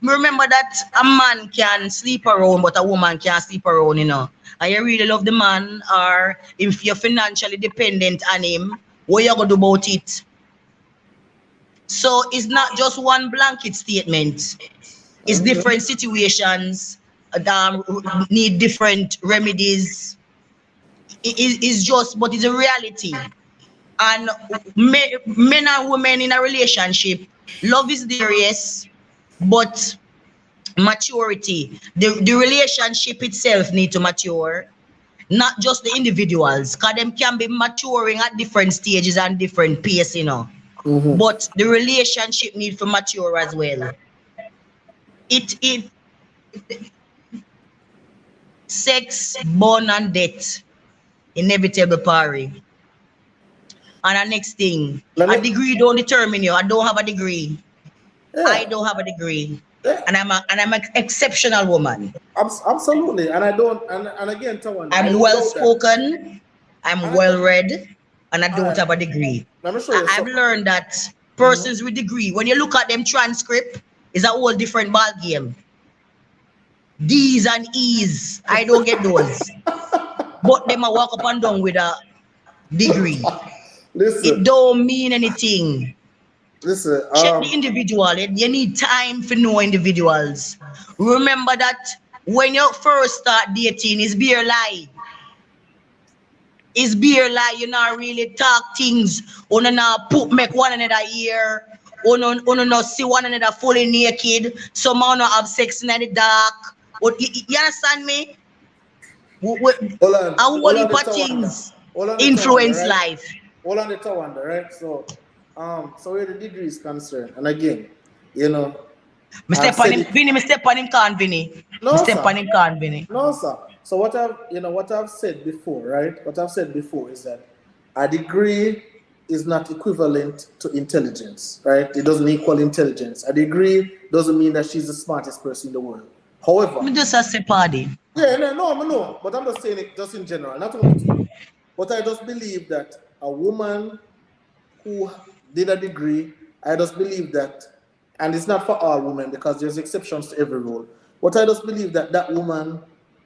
remember that a man can sleep around, but a woman can't sleep around, you know. And you really love the man, or if you're financially dependent on him, what you gonna do about it? So it's not just one blanket statement. It's different situations that need different remedies. It's just, but it's a reality. And men and women in a relationship, love is there, yes, but maturity, the relationship itself need to mature, not just the individuals, because them can be maturing at different stages and different pace, you know. But the relationship need to mature as well. It sex, born and death, inevitable pari. And the next thing,
Let
a
me,
degree don't determine you. I don't have a degree. I
yeah,
don't have a degree.
yeah,
And I'm an exceptional woman.
absolutely. And I don't, and again, Tawanda, I
I'm
don't
well
doubt that.
spoken, I'm
And I,
well read, and I
all
don't
right,
have a degree.
let me show you
I've
something.
learned that
Mhm.
persons with degree, when you look at them transcript, is a whole different ball game. D's and E's, I don't get those. But them a walk up and down with a degree. It
Listen,
don't mean anything.
listen.
Check the individual. You need time for know individuals. Remember that when you first start dating, it's bare lie. It's bare lie. You not really talk things. Uno not put make one another ear. Uno not see one another fully naked. Some not have sex in the dark. You understand me?
Hold on,
A whole
hold on
heap
the
of
Tawanda.
things
Hold on the Tawanda,
influence
right?
life.
Hold on the Tawanda, right? So where the degree is concerned, and again, you know,
Me
I've
step on
said
him,
it.
Vinny, me step on him can Vinny. Me
No,
step
sir.
on him can Vinny.
No, sir. So what I've said before, right? What I've said before is that a degree is not equivalent to intelligence, right? It doesn't equal intelligence. A degree doesn't mean that she's the smartest person in the world. However,
Me just a say party.
yeah, no, but I'm just saying it just in general, not only to you. But I just believe that a woman who did a degree, I just believe that, and it's not for all women because there's exceptions to every rule, but I just believe that that woman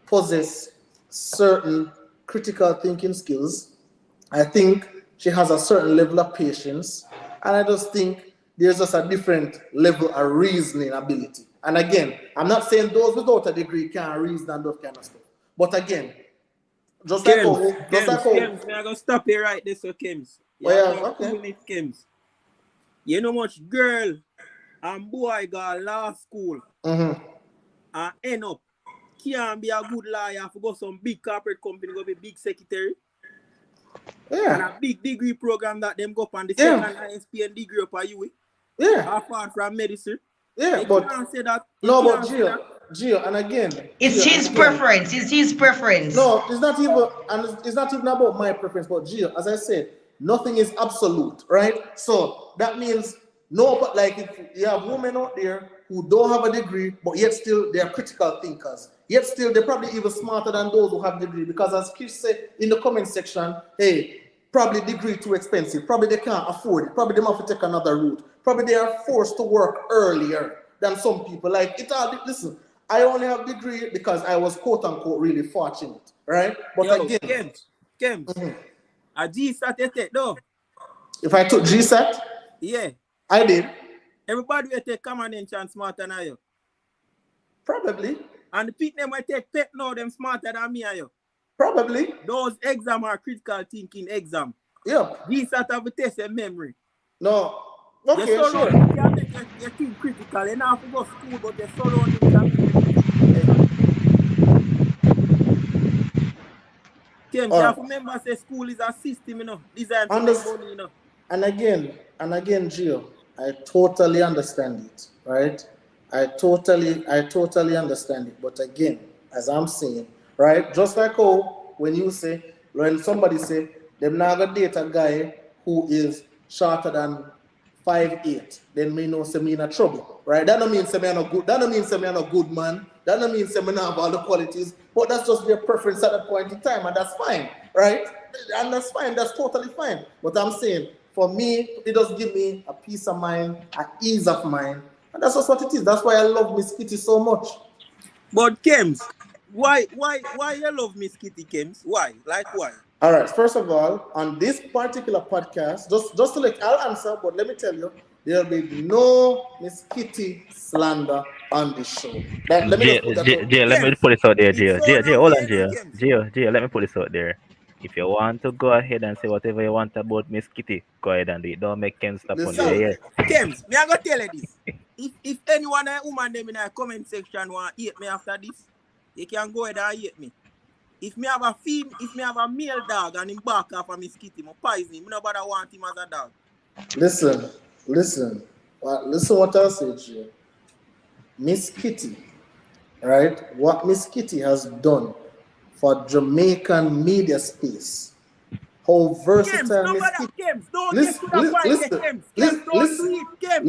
possesses certain critical thinking skills. I think she has a certain level of patience, and I just think there's just a different level of reasoning ability. And again, I'm not saying those without a degree can't reason and that kind of stuff. But again, just like how,
Kems, me I gonna stop you right there, so Kems. You
oh
have
yeah,
no
okay.
coolness, Kems. You know much girl and boy got law school
Mm-hmm.
and end up can't be a good lawyer for go some big corporate company, go be big secretary. And
Yeah,
a big degree program that them go up on the
yeah,
second ISPN degree up at you,
yeah,
apart from medicine.
yeah.
You
But
can't say that. You
no, but
can't say that.
Gio, and again,
It's
Gio, and
his
again.
preference. It's his preference.
No, it's not even, and it's not even about my preference. But Gio, as I said, nothing is absolute, right? So that means no, but like if you have women out there who don't have a degree, but yet still they are critical thinkers. Yet still they're probably even smarter than those who have degree. Because as Kish said in the comment section, hey, probably degree too expensive. Probably they can't afford it. Probably they have to take another route. Probably they are forced to work earlier than some people. Like it all. Listen, I only have degree because I was quote unquote really fortunate, right? But
Yo,
again,
Kems. A G sat you take though.
if I took GSAT,
Yeah.
I did
Everybody will take common and chance smarter than you.
probably,
And the people them will take pet now them smarter than me and you.
probably,
Those exam are critical thinking exam.
yep.
These sort of test your memory.
No,
Your
okay,
surrounding
sure.
can make your think critical. You don't have to go to school, but your surrounding can make you think critically. James,
All
you
right.
have to remember say school is a system, designed to make
Understand.
money,
And again, Gio, I totally understand it, right? I totally understand it. But again, as I'm saying, right, just like how when somebody say them not gonna date a guy who is shorter than 5'8", then me know say me in a trouble, right? That don't mean say me no good. That don't mean say me no good man. That don't mean say me not have all the qualities. But that's just their preference at that point in time, and that's fine, right? And that's fine. That's totally fine. But I'm saying, for me, it does give me a peace of mind, an ease of mind, and that's just what it is. That's why I love Miss Kitty so much.
But Kems, why you love Miss Kitty, Kems? Why? Like why?
All right. First of all, on this particular podcast, just to I'll answer, but let me tell you, there'll be no Miss Kitty slander on this show. Let me just put that out there.
Let me
Kems,
put this out there,
it's
Gio.
so
Gio, hold on,
nowhere, Kems.
Gio, let me put this out there. If you want to go ahead and say whatever you want about Miss Kitty, go ahead and do it. Don't make Ken stop on you,
Listen,
yeah?
Kems, me I go tell you this. If anyone a woman them in the comment section want hate me after this, you can go ahead and hate me. If me have a male dog and him bark off of Miss Kitty, I poison him. Me nobody want him as a dog.
listen what I said to you. Miss Kitty right? What Miss Kitty has done for Jamaican media space, how
Games,
versatile
no
Miss
matter
Kitty.
games. Don't get
Listen,
to the point there,
listen,
games. Games,
listen,
don't do
listen,
it, games.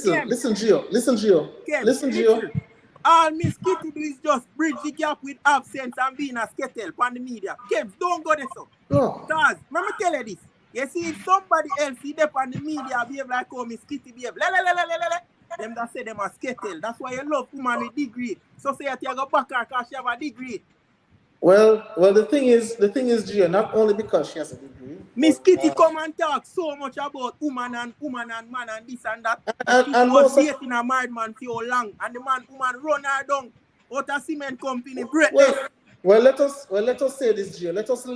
Games,
listen, Gio,
games.
listen, Gio.
Listen. All Miss Kitty do is just bridge the gap with absence and being a skettle on the media. Games, don't go there, so.
No,
Cause, let me tell you this. You see, if somebody else see them on the media behave like how Miss Kitty behave, them that say them a skettle. That's why you love woman with degree. Society I go back her because she have a degree.
well, Gio, not only because she has a degree,
Miss
but
Kitty come and talk so much about woman and man and this and that. Miss Kitty
and
was
most of
dating a married man for how long, and the woman run her down out of cement company, break
well,
them.
let us say this, Gio. Let us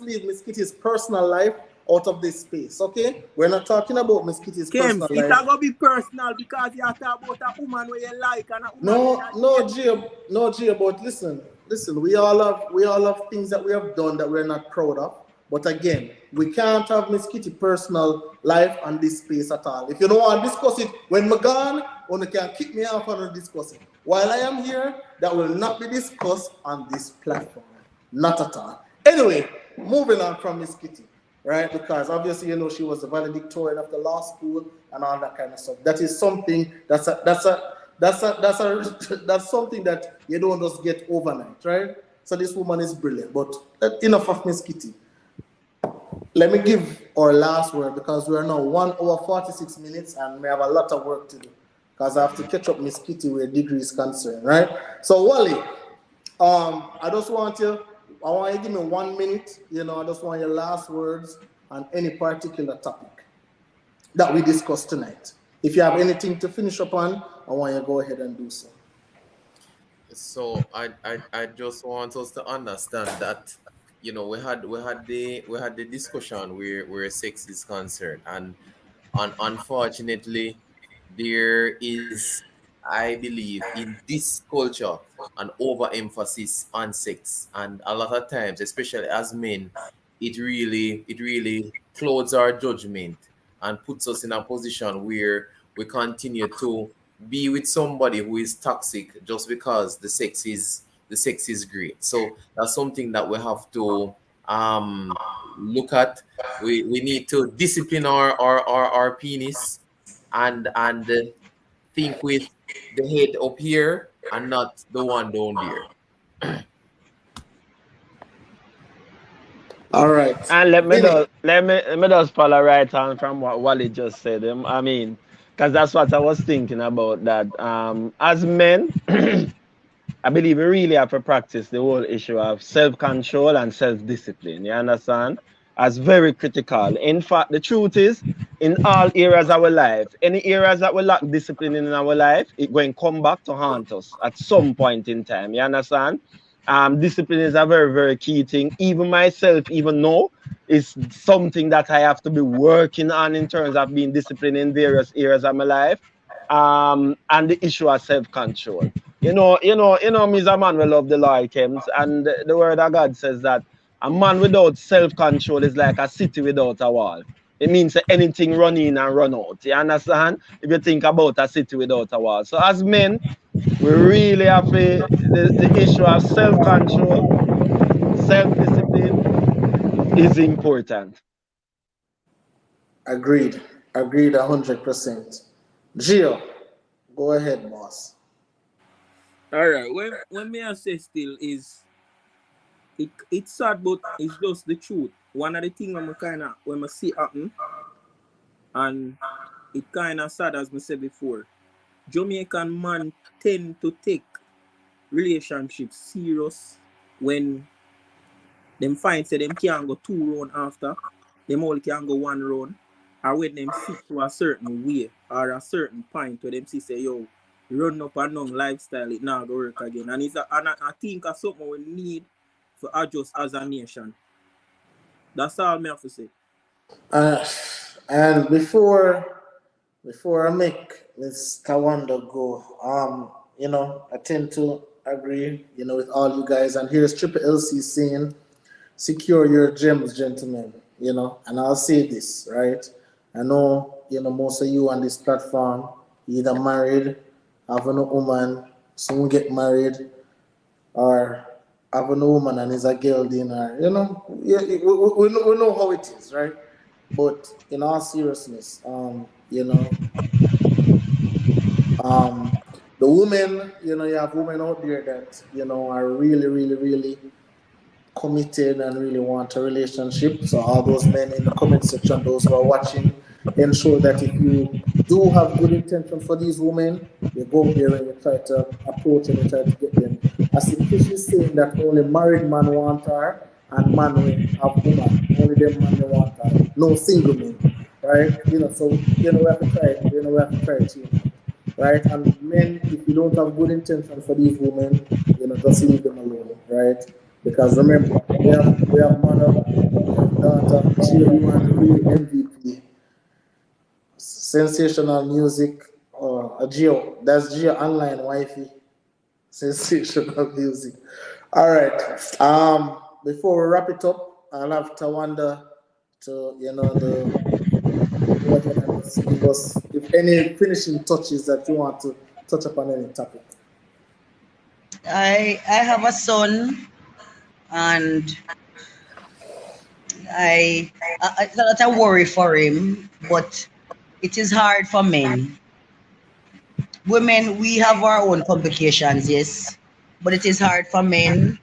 leave Miss Kitty's personal life out of this space, okay? We're not talking about Miss Kitty's personal
Kems, it
life.
a go be personal because you talk about a woman where you like and a woman where
No,
you hate.
Gio. But listen. We all have things that we have done that we're not proud of. But again, we can't have Miss Kitty personal life on this space at all. If you don't want to discuss it when I'm gone, or you can kick me off and discuss it. While I am here, that will not be discussed on this platform. Not at all. Anyway, moving on from Miss Kitty, right? Because obviously, she was the valedictorian of the law school and all that kind of stuff. That is something that's something that you don't just get overnight, right? So this woman is brilliant. But enough of Miss Kitty. Let me give our last word because we are now 1 hour 46 minutes and we have a lot of work to do. Because I have to catch up Miss Kitty where degree is concerned, right? So Wally, I want you to give me 1 minute, I just want your last words on any particular topic that we discussed tonight. If you have anything to finish up on, I want you to go ahead and do so.
So I just want us to understand that we had the discussion where sex is concerned, and unfortunately there is, I believe, in this culture an overemphasis on sex, and a lot of times, especially as men, it really clouds our judgment and puts us in a position where we continue to be with somebody who is toxic just because the sex is great. So that's something that we have to look at. We need to discipline our penis, and think with the head up here and not the one down there.
All right.
And
Vinny.
let me just follow right on from what Wally just said. I mean, because that's what I was thinking about. That as men, I believe we really have to practice the whole issue of self-control and self-discipline. You understand? As very critical. In fact, the truth is, in all areas of our life, any areas that we lack discipline in our life, it going to come back to haunt us at some point in time. You understand? Discipline is a very, very key thing. Even myself, even now, is something that I have to be working on in terms of being disciplined in various areas of my life. And the issue of self-control. Me as a man will love the law, Kems, and the word of God says that a man without self-control is like a city without a wall. It means that anything run in and run out. You understand? If you think about a city without a wall. So as men, we really have the issue of self-control, self-discipline is important.
Agreed. Agreed 100%. Gio, go ahead, boss.
Alright, when me I say still is it's sad but it's just the truth. One of the things when I see happen and it kinda sad as I said before. Jamaican man tend to take relationships serious when them find say them can't go 2 round after, them only can go 1 round, or when them sick to a certain way or a certain point where them see say yo, run up and down lifestyle it now go work again. And I think that's something we need to adjust as a nation. That's all me have to say.
Uh, and before I make Miss Tawanda go, I tend to agree, with all you guys. And here's Triple LC saying, secure your gems, gentlemen, and I'll say this, right? I know, most of you on this platform either married, have a woman, soon get married, or have a woman and is a girl dinner. Yeah, we know how it is, right? But in all seriousness, um, the women, you have women out there that are really, really, really committed and really want a relationship. So all those men in the comment section, those who are watching, ensure that if you do have good intention for these women, you go out there and you try to approach and you try to get them. As the fish is saying that only married man want her and man will have woman. Only them man they want her. No single men. Right? So we have to try, we have to try to change that. Right? And men, if you don't have good intention for these women, just leave them alone, right? Because remember, we have mother, we have daughter. Gio, you are the real MVP. Sensational music. Gio, that's Gio online wifey. Sensational music. All right. Before we wrap it up, I'll have Tawanda to go ahead and just give us if any finishing touches that you want to touch upon any topic.
I have a son, and it's not a worry for him, but it is hard for men. Women, we have our own complications, yes, but it is hard for men.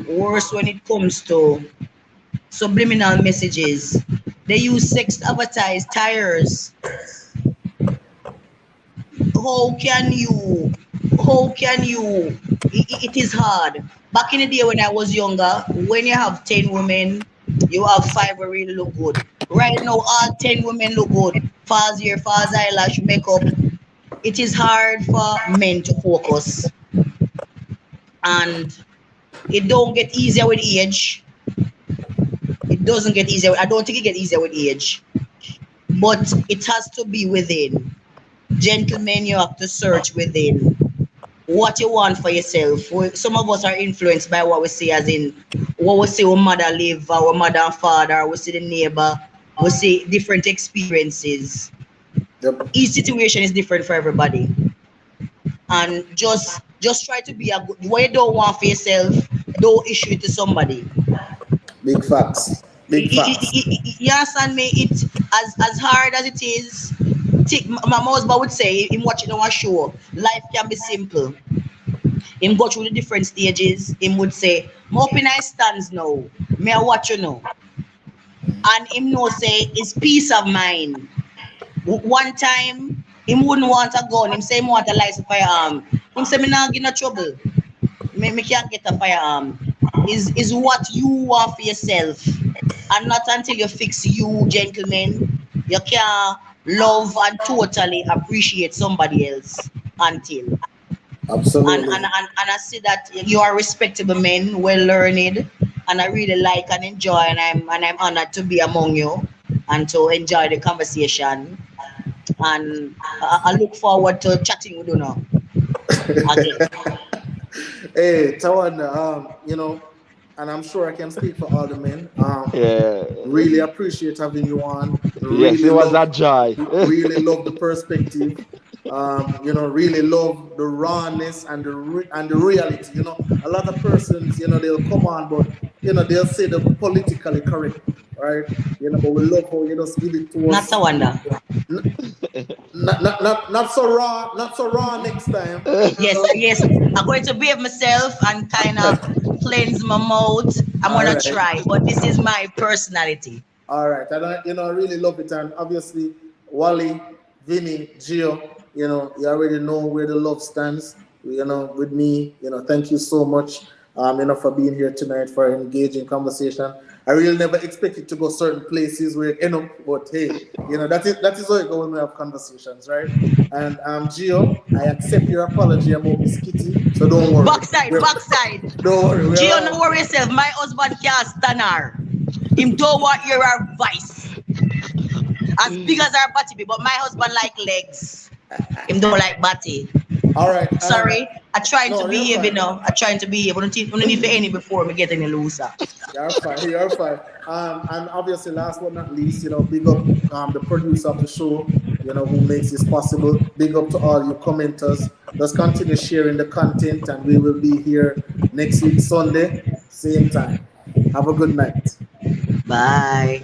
Worse when it comes to subliminal messages. They use sex to advertise tires. How can you? It is hard. Back in the day when I was younger, when you have 10 women, you have 5 who really look good. Right now, all 10 women look good. Falls hair, falls eyelash, makeup. It is hard for men to focus. And it don't get easier with age. It doesn't get easier. I don't think it gets easier with age. But it has to be within. Gentlemen, you have to search within what you want for yourself. Some of us are influenced by what we see, as in what we see our mother live, our mother and father, we see the neighbor, we see different experiences.
Yep.
Each situation is different for everybody. And just try to be a good, what you don't want for yourself, don't issue it to somebody.
Big facts. Big facts.
You understand me? It's as hard as it is. My husband would say, him watching our show, life can be simple. Him go through the different stages. Him would say, I'm up in I stands now. May I watch you now? And him know say, it's peace of mind. One time, him wouldn't want a gun. Him say, him want a license firearm. Him say, me not get no trouble. Me can't get a firearm. Is what you want for yourself. And not until you fix you, gentlemen, you can love and totally appreciate somebody else until.
Absolutely.
And I see that you are respectable men, well learned, and I really like and enjoy, and I'm honored to be among you and to enjoy the conversation. And I look forward to chatting with you now. Again.
Hey, Tawan, and I'm sure I can speak for all the men.
Yeah.
Really appreciate having you on.
Yes, it was a joy.
Really love the perspective. Really love the rawness and the reality. A lot of persons, they'll come on, but they'll say the politically correct, right? But we love how you just give it to us.
Not a wonder.
Not so raw next time.
Yes. I'm going to behave myself and kind of cleanse my mouth. I'm going to try, but this is my personality.
All right. And I really love it. And obviously, Wally, Vinny, Gio, you already know where the love stands, with me. Thank you so much, for being here tonight for an engaging conversation. I really never expected to go certain places where but hey, that is how it goes when we have conversations, right? And Gio, I accept your apology about Miss Kitty, so don't worry.
Backside.
Don't worry.
Gio, don't worry yourself. My husband can't stand her. Him don't want your advice. As big as our body be, but my husband like legs. Him don't like body.
All right.
Sorry, I trying
No,
to
you're
behave, you
fine.
know. I trying to behave. I don't need for any before me get any loser.
You're fine. You're fine. And obviously, last but not least, big up the producer of the show, who makes this possible. Big up to all you commenters. Let's continue sharing the content, and we will be here next week, Sunday, same time. Have a good night.
Bye.